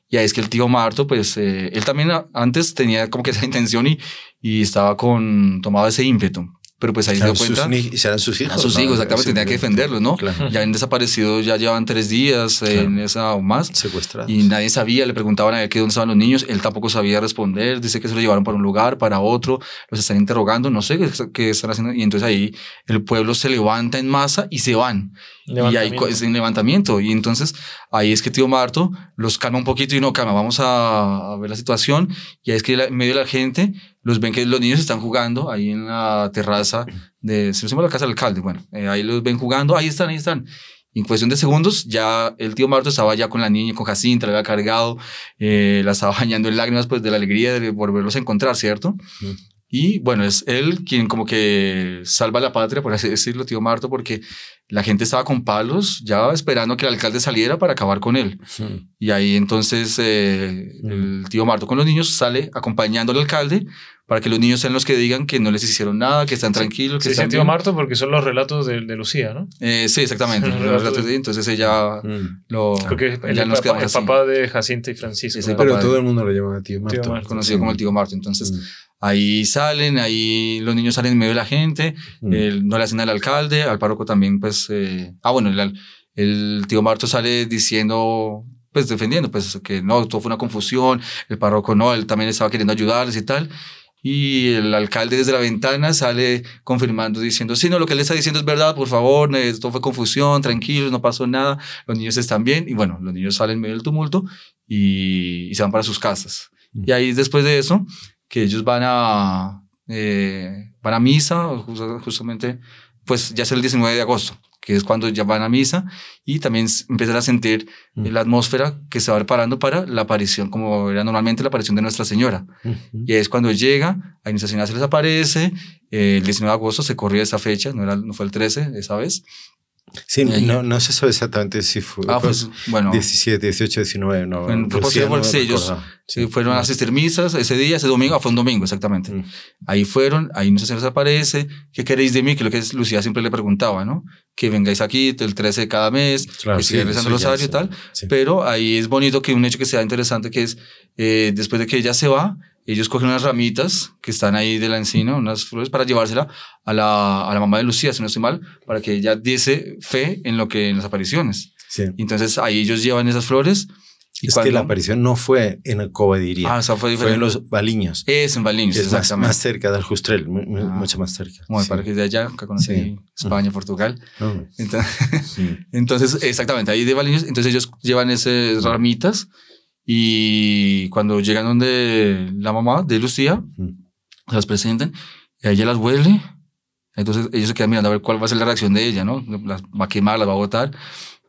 Y ahí es que el tío Marto, pues, él también antes tenía como que esa intención y estaba tomado ese ímpetu. Pero pues ahí se dio cuenta. Serán sus hijos. A sus hijos, exactamente, tenía que defenderlos, ¿no? Claro. Ya han desaparecido, ya llevan 3 días en esa o más. Secuestrados. Y nadie sabía, le preguntaban a él que dónde estaban los niños, él tampoco sabía responder, dice que se los llevaron para un lugar, para otro, los están interrogando, no sé qué están haciendo. Y entonces ahí el pueblo se levanta en masa y se van. Y ahí es un levantamiento. Y entonces ahí es que tío Marto los calma un poquito y no, calma, vamos a ver la situación. Y ahí es que en medio de la gente los ven que los niños están jugando ahí en la terraza se llama la casa del alcalde. Bueno, ahí los ven jugando, ahí están. Y en cuestión de segundos ya el tío Marto estaba ya con la niña, con Jacinta, la había cargado, la estaba bañando en lágrimas pues de la alegría de volverlos a encontrar, ¿cierto? Y bueno, es él quien como que salva la patria, por así decirlo, tío Marto, porque la gente estaba con palos ya esperando que el alcalde saliera para acabar con él. Y ahí entonces el tío Marto con los niños sale acompañando al alcalde para que los niños sean los que digan que no les hicieron nada, que están tranquilos. Que están tío Marto porque son los relatos de Lucía, ¿no? Sí, exactamente. Los relatos entonces ella porque el papá de Jacinta y Francisco. Pero todo el mundo lo llama a tío Marto. Conocido como el tío Marto. Entonces ahí salen, ahí los niños salen en medio de la gente, no le hacen al alcalde, al párroco también pues... el tío Marto sale diciendo... pues defendiendo pues que no, todo fue una confusión, el párroco no, él también estaba queriendo ayudarles y tal. Y el alcalde desde la ventana sale confirmando, diciendo, sí, no, lo que él está diciendo es verdad, por favor, esto fue confusión, tranquilos, no pasó nada, los niños están bien. Y bueno, los niños salen en medio del tumulto y se van para sus casas. Y ahí después de eso, que ellos van a misa, justamente, pues ya es el 19 de agosto, que es cuando ya van a misa y también empiezan a sentir la atmósfera que se va preparando para la aparición, como era normalmente la aparición de Nuestra Señora. Y es cuando llega, a Nuestra Señora se les aparece, el 19 de agosto se corrió esa fecha, no fue el 13 esa vez. Sí, no se sabe exactamente si fue pues, bueno, 17, 18, 19, no. Sí, fueron a asistir misas ese día, ese domingo, fue un domingo exactamente. Ahí fueron, ahí Nuestra Señora se aparece, ¿qué queréis de mí? Que lo que Lucía siempre le preguntaba, ¿no? Que vengáis aquí el 13 de cada mes, que sigáis rezando el rosario y tal. Sí. Pero ahí es bonito que un hecho que sea interesante que es, después de que ella se va, ellos cogen unas ramitas que están ahí de la encina, unas flores, para llevársela a la mamá de Lucía, si no estoy mal, para que ella diese fe en las apariciones. Sí. Entonces ahí ellos llevan esas flores. Es que la aparición no fue en Covadiría. O sea, fue en los Baliños. Es en Baliños, es más cerca del Justrel, mucho más cerca. Bueno, para que de allá, que conocí España, Portugal. Entonces, exactamente, ahí de Baliños. Entonces ellos llevan esas ramitas Y cuando llegan donde la mamá de Lucía, se las presentan, y ella las huele. Entonces ellos se quedan mirando a ver cuál va a ser la reacción de ella, ¿no? Las va a quemar, las va a botar.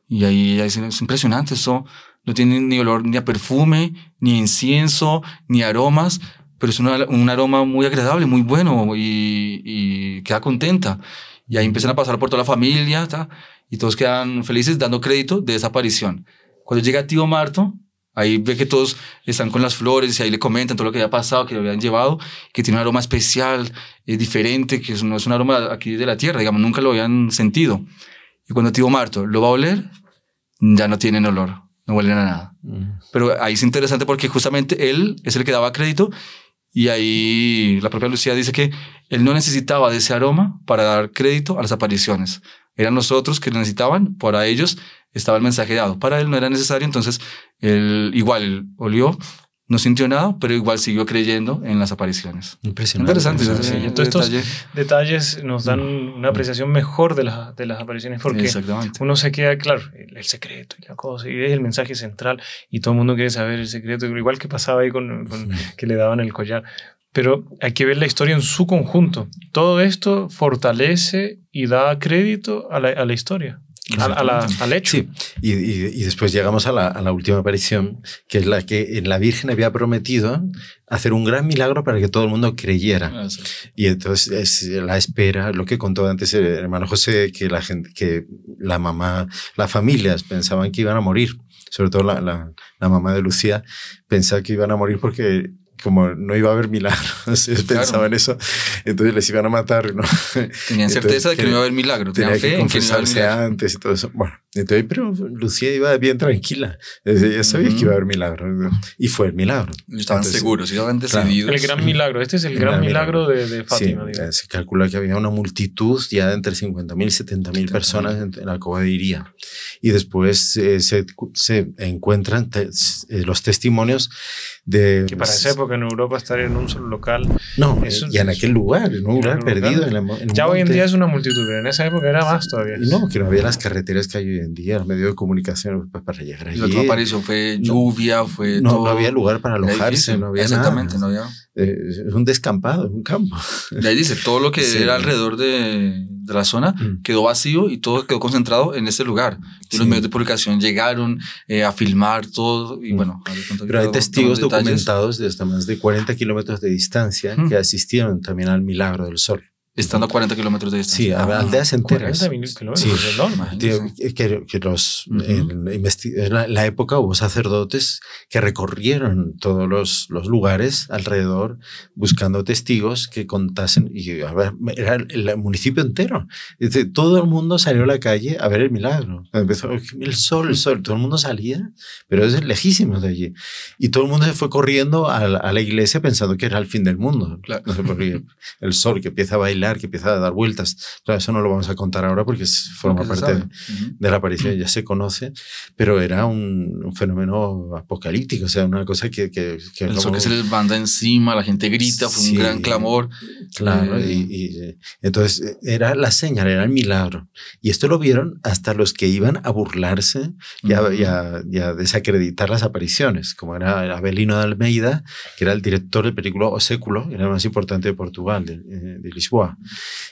Y ahí ella dice, es impresionante, eso no tiene ni olor ni a perfume, ni a incienso, ni aromas, pero es un aroma muy agradable, muy bueno, y queda contenta. Y ahí empiezan a pasar por toda la familia, ¿tá? Y todos quedan felices dando crédito de esa aparición. Cuando llega tío Marto, ahí ve que todos están con las flores y ahí le comentan todo lo que había pasado, que lo habían llevado, que tiene un aroma especial, diferente, que no es un aroma aquí de la tierra, digamos, nunca lo habían sentido. Y cuando tío Marto lo va a oler, ya no tienen olor, no huelen a nada. Pero ahí es interesante porque justamente él es el que daba crédito, y ahí la propia Lucía dice que él no necesitaba de ese aroma para dar crédito a las apariciones. Eran los otros que lo necesitaban, para ellos estaba el mensaje dado. Para él no era necesario, entonces él igual olió, no sintió nada, pero igual siguió creyendo en las apariciones. Impresionante. Interesante. Sí. Entonces estos detalles nos dan una apreciación mejor de las apariciones, porque uno se queda, claro, el secreto y la cosa, y es el mensaje central, y todo el mundo quiere saber el secreto, igual que pasaba ahí con que le daban el collar. Pero hay que ver la historia en su conjunto. Todo esto fortalece y da crédito a la historia. Al hecho. Sí, y después llegamos a la última aparición, que es la que la Virgen había prometido hacer un gran milagro para que todo el mundo creyera. Sí. Y entonces es la espera, lo que contó antes el hermano José, que la gente, que la mamá, las familias pensaban que iban a morir, sobre todo la mamá de Lucía pensaba que iban a morir porque como no iba a haber milagros, ellos pensaban eso, entonces les iban a matar, ¿no? Tenían certeza de que no iba a haber milagro, tenían fe en que no iba a haber milagro. Antes y todo eso. Bueno, entonces, pero Lucía iba bien tranquila, ella sabía que iba a haber milagro, y fue el milagro. Estaban seguros, estaban decididos. El gran milagro, este es el gran milagro de Fátima. Sí, se calcula que había una multitud ya de entre 50.000 y 70.000 personas en la Cova de Iría. Y después se encuentran los testimonios de... Que para esa época en Europa estar en un solo local... No, y en aquel lugar, en un lugar perdido. En ya hoy en día es una multitud, pero en esa época era más todavía. No, que no había las carreteres que hay hoy en día, los medios de comunicación para llegar allí. Lo que apareció fue lluvia, fue no, todo... No había lugar para alojarse, no había exactamente, nada. No había... Es un descampado, un campo. Y ahí dice, todo lo que era alrededor de la zona quedó vacío y todo quedó concentrado en ese lugar. Y los medios de publicación llegaron a filmar todo y bueno. Pero hay testigos documentados de hasta más de 40 kilómetros de distancia que asistieron también al milagro del sol. Estando a 40 kilómetros de distancia. Sí, aldeas enteras. 40 kilómetros, sí, es enorme. Que los, en la época hubo sacerdotes que recorrieron todos los lugares alrededor buscando testigos que contasen. Y a ver, era el municipio entero. Todo el mundo salió a la calle a ver el milagro. Empezó el sol. Todo el mundo salía, pero es lejísimo de allí. Y todo el mundo se fue corriendo a la iglesia pensando que era el fin del mundo. Claro. No sé por qué. El sol que empieza a bailar, que empieza a dar vueltas. Claro, eso no lo vamos a contar ahora porque forma parte de la aparición, ya se conoce, pero era un fenómeno apocalíptico, o sea, una cosa que el sol que se les manda encima, la gente grita, fue un gran clamor. Claro, y entonces era la señal, era el milagro. Y esto lo vieron hasta los que iban a burlarse y a desacreditar las apariciones, como era Avelino de Almeida, que era el director del película O Século, era el más importante de Portugal, de Lisboa.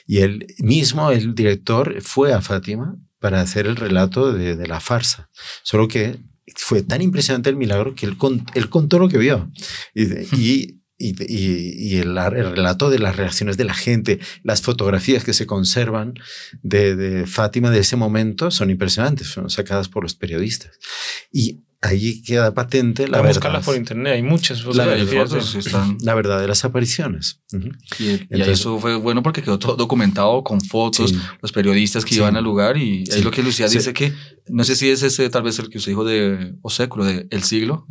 Y él mismo, el director, fue a Fátima para hacer el relato de la farsa. Solo que fue tan impresionante el milagro que él contó lo que vio. Y el relato de las reacciones de la gente, las fotografías que se conservan de Fátima de ese momento son impresionantes, son sacadas por los periodistas. Y ahí queda patente la verdad. Buscarlas por internet, hay muchas fotografías. La verdad de las apariciones. Y eso fue bueno porque quedó todo documentado con fotos, los periodistas que iban al lugar y ahí lo que Lucía dice que, no sé si es ese tal vez el que usted dijo de O Século, de El Siglo,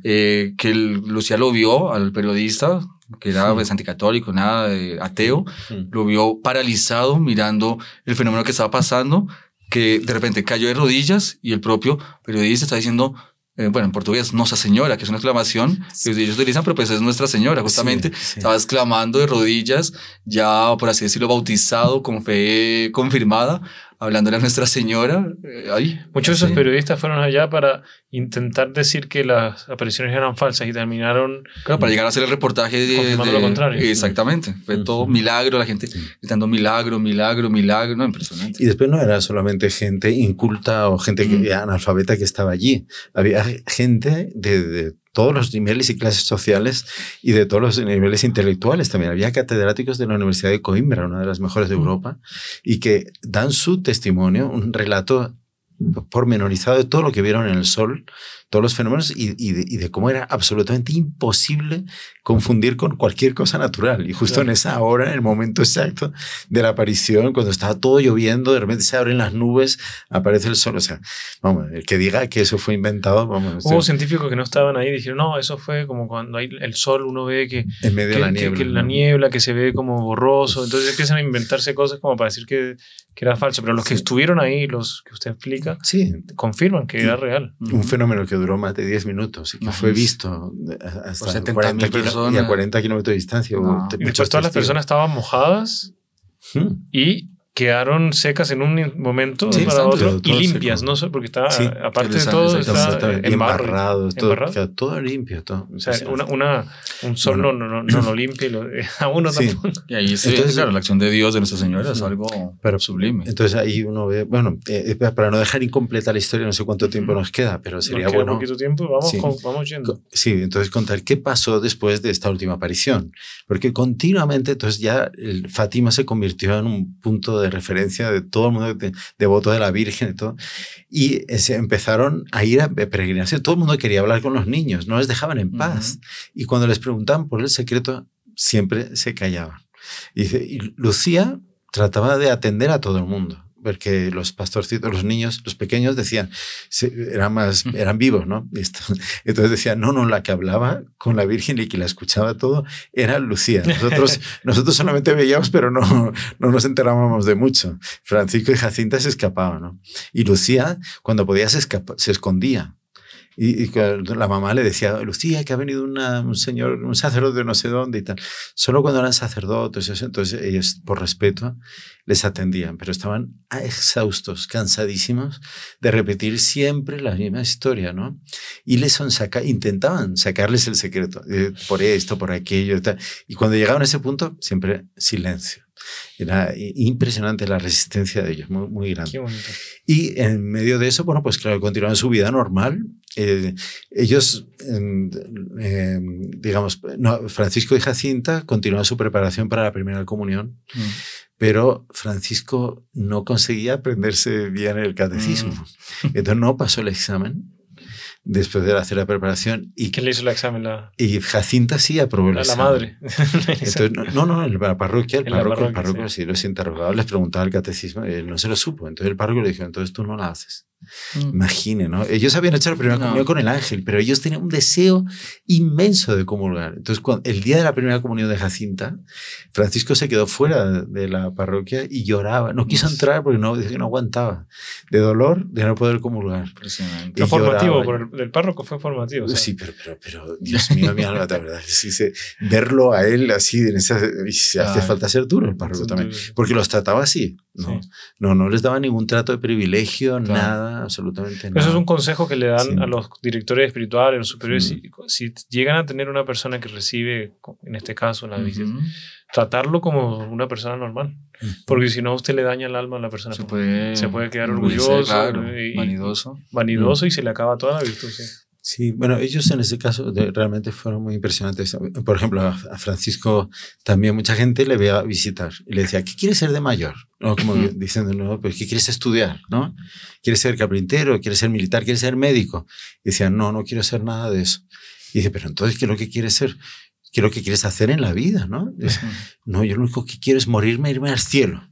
que Lucía lo vio al periodista, que era anticatólico, nada ateo, lo vio paralizado mirando el fenómeno que estaba pasando, que de repente cayó de rodillas y el propio periodista está diciendo, bueno, en portugués, Nossa Señora, que es una exclamación que ellos utilizan, pero pues es Nuestra Señora, justamente. Estaba exclamando de rodillas, ya por así decirlo, bautizado, con fe confirmada, hablándole a Nuestra Señora. Muchos de esos periodistas fueron allá para intentar decir que las apariciones eran falsas y terminaron... Claro, para llegar a hacer el reportaje confirmando lo contrario. Exactamente. Fue todo milagro, la gente gritando milagro, milagro, milagro. No, impresionante. Y después no era solamente gente inculta o gente analfabeta que estaba allí. Había gente de todos los niveles y clases sociales y de todos los niveles intelectuales también. Había catedráticos de la Universidad de Coimbra, una de las mejores de Europa, y que dan su testimonio, un relato pormenorizado de todo lo que vieron en el sol, todos los fenómenos y de cómo era absolutamente imposible confundir con cualquier cosa natural. Y justo en esa hora, en el momento exacto de la aparición, cuando estaba todo lloviendo, de repente se abren las nubes, aparece el sol. O sea, vamos, el que diga que eso fue inventado, vamos. Hubo científicos que no estaban ahí y dijeron, no, eso fue como cuando hay el sol, uno ve que en medio de la niebla, que la niebla, que se ve como borroso. Entonces empiezan a inventarse cosas como para decir que era falso. Pero los que estuvieron ahí, los que usted explica, confirman que era real. Un fenómeno que duró más de 10 minutos y que fue visto hasta 40 personas y a 40 kilómetros de distancia. Y después todas las personas estaban mojadas y quedaron secas en un momento para otro y limpias, seco. No sé, porque está, aparte de todo, está embarrado, todo limpio. Todo. O sea, un sol no lo limpia a uno tampoco. Y ahí entonces, claro, la acción de Dios, de Nuestra Señora, es algo sublime. Entonces ahí uno ve, bueno, para no dejar incompleta la historia, no sé cuánto tiempo nos queda, pero sería nos queda bueno. poquito tiempo, vamos yendo. Sí, entonces contar qué pasó después de esta última aparición, porque continuamente, entonces ya Fátima se convirtió en un punto de referencia de todo el mundo devoto de la Virgen y todo, y se empezaron a ir a peregrinación. Todo el mundo quería hablar con los niños, no les dejaban en paz, y cuando les preguntaban por el secreto siempre se callaban. Y Lucía trataba de atender a todo el mundo, porque los pastorcitos, los niños, los pequeños decían, eran vivos, ¿no? Entonces decían, no, la que hablaba con la Virgen y que la escuchaba todo era Lucía. Nosotros solamente veíamos, pero no nos enterábamos de mucho. Francisco y Jacinta se escapaban, ¿no? Y Lucía, cuando podía, se escondía. Y la mamá le decía, Lucía, que ha venido un señor, un sacerdote de no sé dónde y tal. Solo cuando eran sacerdotes, entonces ellos, por respeto, les atendían, pero estaban exhaustos, cansadísimos de repetir siempre la misma historia, ¿no? Y intentaban sacarles el secreto, por esto, por aquello y tal. Y cuando llegaban a ese punto, siempre silencio. Era impresionante la resistencia de ellos, muy, muy grande. Qué bonito. Y en medio de eso, bueno, pues claro, continuaban su vida normal. Ellos, digamos, Francisco y Jacinta continuaban su preparación para la primera comunión, pero Francisco no conseguía aprenderse bien el catecismo. Entonces no pasó el examen después de hacer la preparación. ¿Y quién le hizo el examen? Y Jacinta sí aprobó el examen. La madre. Entonces, en la parroquia, el párroco sí los interrogaba, les preguntaba el catecismo, él no se lo supo. Entonces el párroco le dijo, entonces tú no la haces. Imagine, ¿no? Ellos habían hecho la primera comunión con el ángel, pero ellos tenían un deseo inmenso de comulgar. Entonces, el día de la primera comunión de Jacinta, Francisco se quedó fuera de la parroquia y lloraba. No quiso entrar porque dijo que no aguantaba. De dolor de no poder comulgar. Fue formativo, el párroco fue formativo. Sí, pero Dios mío, mi alma, la verdad. Verlo a él así, hace falta ser duro el párroco también. Porque los trataba así. No les daba ningún trato de privilegio, nada, absolutamente nada. Eso es un consejo que le dan a los directores espirituales, a los superiores. Si llegan a tener una persona que recibe, en este caso, la visita, tratarlo como una persona normal. Porque si no, usted le daña el alma a la persona. Se puede quedar orgulloso, vanidoso y se le acaba toda la virtud. Sí, bueno, ellos en ese caso realmente fueron muy impresionantes. Por ejemplo, a Francisco también mucha gente le veía visitar y le decía, ¿qué quieres ser de mayor? ¿No? Como diciendo, no, pues ¿qué quieres estudiar? ¿No? ¿Quieres ser carpintero? ¿Quieres ser militar? ¿Quieres ser médico? Y decían, no quiero ser nada de eso. Y dice, pero entonces, ¿qué es lo que quieres ser? ¿Qué es lo que quieres hacer en la vida? ¿No? Dice, no, yo lo único que quiero es morirme e irme al cielo.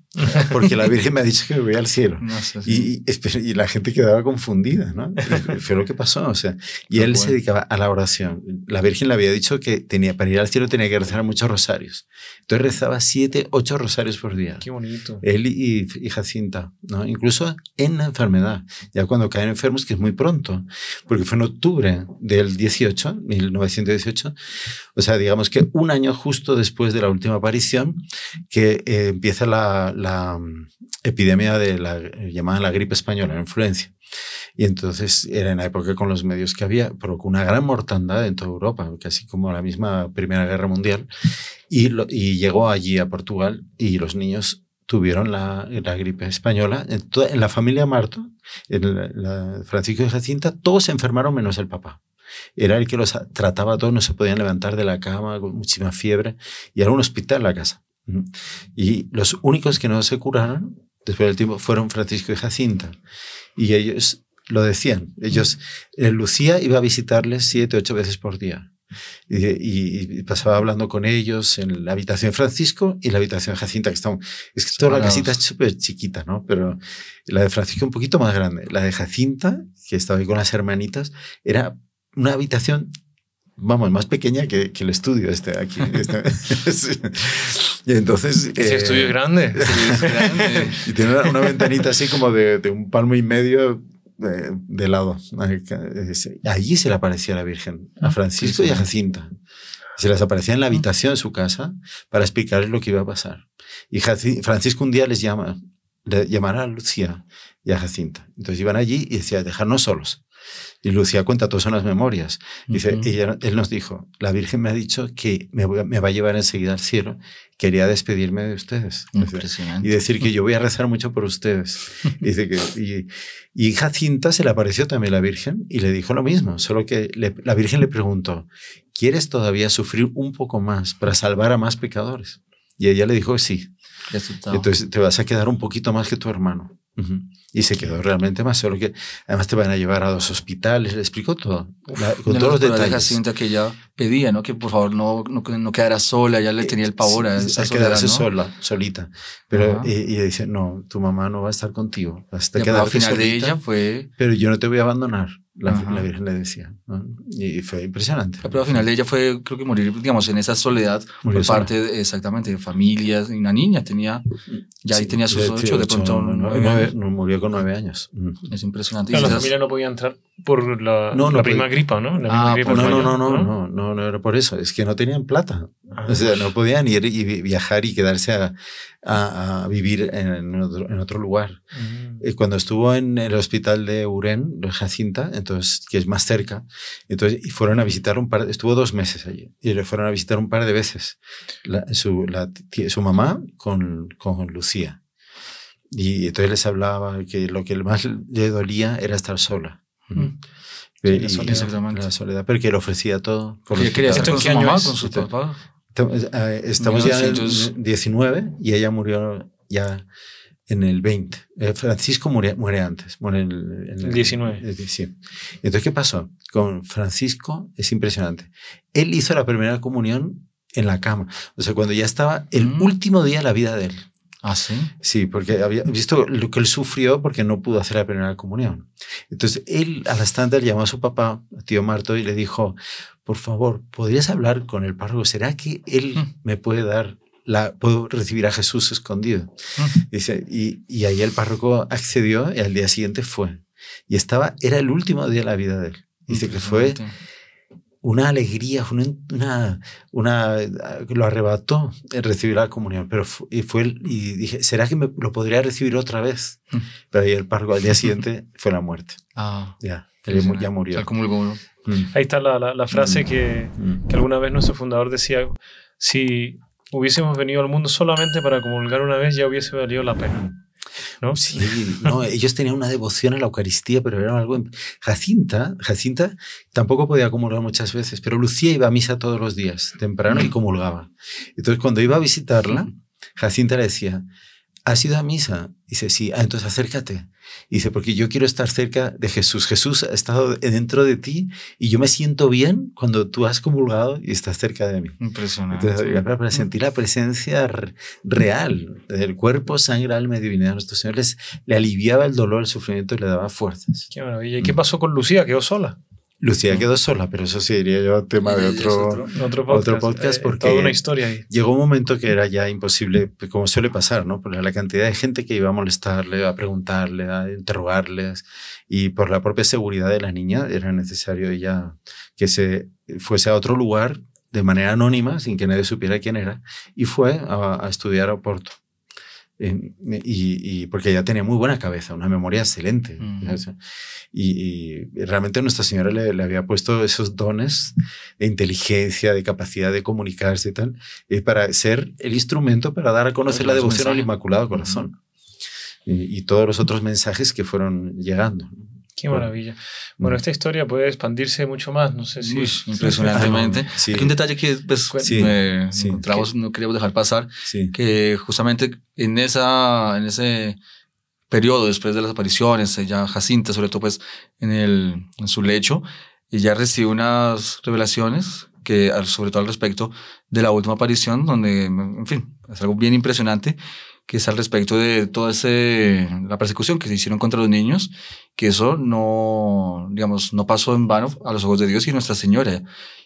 Porque la Virgen me ha dicho que me voy al cielo. Y la gente quedaba confundida, ¿no? Fue lo que pasó, o sea. Y él se dedicaba a la oración. La Virgen le había dicho que para ir al cielo tenía que rezar muchos rosarios. Entonces rezaba 7, 8 rosarios por día. Qué bonito. Él y Jacinta, ¿no? Incluso en la enfermedad. Ya cuando caen enfermos, que es muy pronto, porque fue en octubre del 1918. O sea, digamos que un año justo después de la última aparición, que empieza la la epidemia de llamaban la gripe española, la influencia. Y entonces era en la época con los medios que había, provocó una gran mortandad en toda Europa, casi como la misma Primera Guerra Mundial. Y llegó allí a Portugal y los niños tuvieron la gripe española. En la familia Marto, Francisco y Jacinta, todos se enfermaron menos el papá. Era el que los trataba a todos, no se podían levantar de la cama, con muchísima fiebre, y era un hospital la casa. Y los únicos que no se curaron después del tiempo fueron Francisco y Jacinta. Y ellos lo decían. Lucía iba a visitarles 7, 8 veces por día. Y pasaba hablando con ellos en la habitación de Francisco y la habitación de Jacinta, es que toda la casita es súper chiquita, ¿no? Pero la de Francisco un poquito más grande. La de Jacinta, que estaba ahí con las hermanitas, era una habitación, vamos, más pequeña que el estudio aquí. Sí. Y entonces... Ese estudio es grande. Y tiene una ventanita así como de 1,5 palmos de lado. Allí se le aparecía la Virgen, a Francisco y a Jacinta. Se les aparecía en la habitación de su casa para explicarles lo que iba a pasar. Y Francisco un día llamará a Lucía y a Jacinta. Entonces iban allí y decía, dejarnos solos. Y Lucía cuenta todas las memorias. Dice, él nos dijo, la Virgen me ha dicho que me va a llevar enseguida al cielo. Quería despedirme de ustedes. Impresionante. Y decir que yo voy a rezar mucho por ustedes. Dice y Jacinta se le apareció también la Virgen y le dijo lo mismo, solo que la Virgen le preguntó, ¿quieres todavía sufrir un poco más para salvar a más pecadores? Y ella le dijo sí. Entonces te vas a quedar un poquito más que tu hermano. Y se quedó realmente más, solo que además te van a llevar a 2 hospitales, le explicó todo, con todos los detalles. Jacinta que ella pedía, ¿no? Que por favor no quedara sola, ya le tenía el pavor a esa soledad, quedarse solita. Pero ella dice, no, tu mamá no va a estar contigo, vas a quedarte al final solita, de ella fue... Pero yo no te voy a abandonar. La Virgen le decía, ¿no? Y fue impresionante. Pero al final de ella fue, creo que morir, digamos, en esa soledad por parte exactamente de familias. Y una niña tenía, ya ahí tenía sus 8, de pronto 9 murió con 9 años. Es impresionante. Claro, la familia no podía entrar por la prima gripa, ¿no? No era por eso, es que no tenían plata. O sea, no podían ir y viajar y quedarse a vivir en otro lugar. Cuando estuvo en el hospital de Urén, Jacinta, entonces, que es más cerca, entonces, y fueron a visitar estuvo 2 meses allí, y le fueron a visitar un par de veces su mamá con Lucía. Y entonces les hablaba que lo que más le dolía era estar sola. La soledad, pero que le ofrecía todo. ¿Quería estar con su mamá, con su papá? Estamos ya en el 19 y ella murió ya en el 20. Francisco muere antes, muere en el 19. Sí. Entonces, ¿qué pasó? Con Francisco es impresionante. Él hizo la primera comunión en la cama. O sea, cuando ya estaba el último día de la vida de él. ¿Ah, sí? Sí, porque había visto lo que él sufrió porque no pudo hacer la primera comunión. Entonces, él al instante llamó a su papá, a tío Marto, y le dijo, por favor, ¿podrías hablar con el párroco? ¿Será que él me puede dar puedo recibir a Jesús escondido? Dice, y ahí el párroco accedió y al día siguiente fue. Y era el último día de la vida de él. Dice que fue una alegría, lo arrebató en recibir la comunión, pero y dije, ¿será que lo podría recibir otra vez? Pero ahí el párroco al día siguiente fue la muerte. Ya murió. Tal como el Ahí está la frase que alguna vez nuestro fundador decía, si hubiésemos venido al mundo solamente para comulgar una vez, ya hubiese valido la pena. ¿No? Sí, no, ellos tenían una devoción a la Eucaristía, pero era algo... Jacinta tampoco podía comulgar muchas veces, pero Lucía iba a misa todos los días, temprano, y comulgaba. Entonces, cuando iba a visitarla, Jacinta le decía, ¿has ido a misa? Dice, sí. Entonces acércate. Dice, porque yo quiero estar cerca de Jesús. Jesús ha estado dentro de ti y yo me siento bien cuando tú has comulgado y estás cerca de mí. Impresionante. Entonces, para sentir la presencia real del cuerpo, sangre, alma y divinidad de nuestro Señor, le aliviaba el dolor, el sufrimiento y le daba fuerzas. Qué maravilla. ¿Y qué pasó con Lucía? ¿Quedó sola? Lucía quedó sola, pero eso sí diría yo tema de otro podcast porque toda una historia ahí. Llegó un momento que era ya imposible, como suele pasar, ¿no? Por la cantidad de gente que iba a molestarle, a preguntarle, a interrogarles, y por la propia seguridad de la niña era necesario ya que se fuese a otro lugar de manera anónima, sin que nadie supiera quién era, y fue a estudiar a Oporto. y porque ella tenía muy buena cabeza, una memoria excelente. Y realmente Nuestra Señora le había puesto esos dones de inteligencia, de capacidad de comunicarse y tal, para ser el instrumento para dar a conocer la devoción al Inmaculado Corazón. Y todos los otros mensajes que fueron llegando. Qué maravilla. Bueno, esta historia puede expandirse mucho más, no sé si... impresionantemente. Sí. Hay un detalle que pues, encontramos, no queríamos dejar pasar, que justamente en ese periodo después de las apariciones, ya Jacinta, sobre todo pues en su lecho, ella recibe unas revelaciones que sobre todo al respecto de la última aparición, donde, en fin, es algo bien impresionante, que es al respecto de toda la persecución que se hicieron contra los niños, que eso no pasó en vano a los ojos de Dios y Nuestra Señora.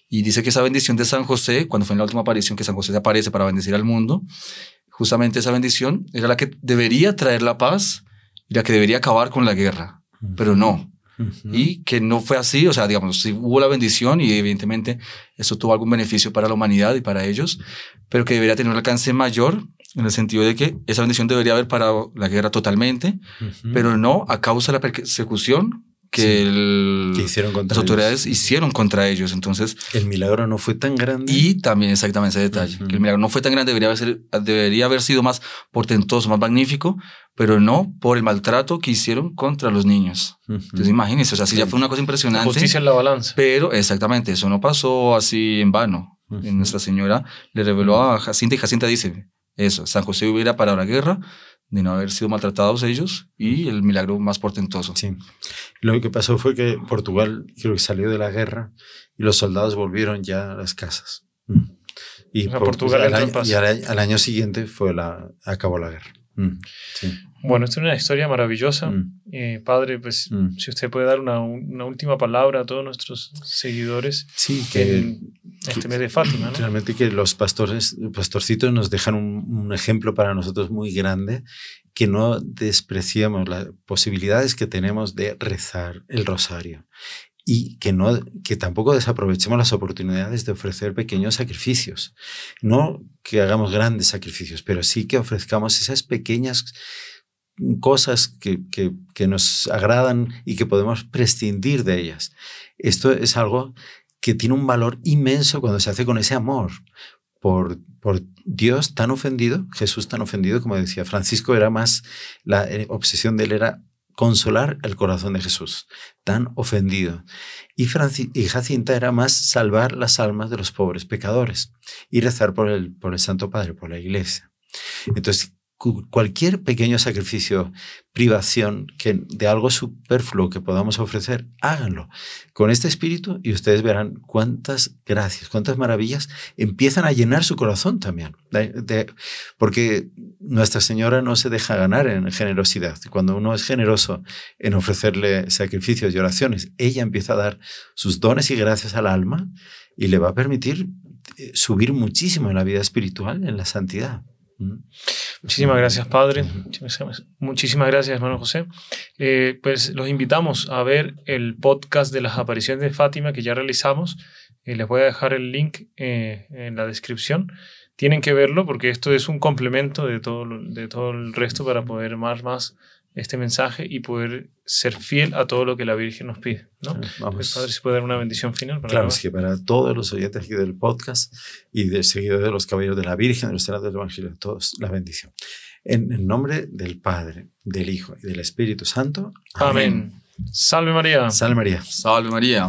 Y dice que esa bendición de San José, cuando fue en la última aparición que San José se aparece para bendecir al mundo, justamente esa bendición era la que debería traer la paz y la que debería acabar con la guerra, pero no. Y que no fue así, o sea, digamos, sí hubo la bendición y evidentemente eso tuvo algún beneficio para la humanidad y para ellos, pero que debería tener un alcance mayor en el sentido de que esa bendición debería haber parado la guerra totalmente, pero no a causa de la persecución que las autoridades hicieron contra ellos. Entonces, el milagro no fue tan grande. Y también exactamente ese detalle, que el milagro no fue tan grande, debería haber sido más portentoso, más magnífico, pero no por el maltrato que hicieron contra los niños. Entonces imagínense, o sea, sí ya fue una cosa impresionante. Justicia en la balanza. Pero exactamente, eso no pasó así en vano. Nuestra Señora le reveló a Jacinta y Jacinta dice eso, San José hubiera parado la guerra de no haber sido maltratados ellos y el milagro más portentoso. Sí. Lo que pasó fue que Portugal creo que salió de la guerra y los soldados volvieron ya a las casas. Y, Portugal al año siguiente acabó la guerra. Sí. Bueno, esta es una historia maravillosa. Padre, pues si usted puede dar una última palabra a todos nuestros seguidores en este mes de Fátima, ¿no? Realmente que los pastorcitos nos dejan un ejemplo para nosotros muy grande, que no despreciamos las posibilidades que tenemos de rezar el rosario y que tampoco desaprovechemos las oportunidades de ofrecer pequeños sacrificios. No que hagamos grandes sacrificios, pero sí que ofrezcamos esas pequeñas cosas que nos agradan y que podemos prescindir de ellas. Esto es algo que tiene un valor inmenso cuando se hace con ese amor por Dios tan ofendido, Jesús tan ofendido, como decía Francisco, era más, la obsesión de él era consolar el corazón de Jesús, tan ofendido. Y Jacinta era más salvar las almas de los pobres pecadores y rezar por el Santo Padre, por la Iglesia. Entonces, cualquier pequeño sacrificio, privación de algo superfluo que podamos ofrecer, háganlo con este espíritu y ustedes verán cuántas gracias, cuántas maravillas empiezan a llenar su corazón también. Porque Nuestra Señora no se deja ganar en generosidad. Cuando uno es generoso en ofrecerle sacrificios y oraciones, ella empieza a dar sus dones y gracias al alma y le va a permitir subir muchísimo en la vida espiritual, en la santidad. Muchísimas gracias, Padre. Muchísimas gracias, hermano José. Pues los invitamos a ver el podcast de las apariciones de Fátima que ya realizamos. Les voy a dejar el link en la descripción. Tienen que verlo porque esto es un complemento de todo el resto para poder amar más este mensaje y poder ser fiel a todo lo que la Virgen nos pide, ¿no? Pues, Padre, ¿se puede dar una bendición final? Claro, es que para todos los oyentes aquí del podcast y de seguidores de los Caballeros de la Virgen, de los Hermanos del Evangelio, todos, la bendición. En el nombre del Padre, del Hijo y del Espíritu Santo. Amén. Salve María. Salve María. Salve María.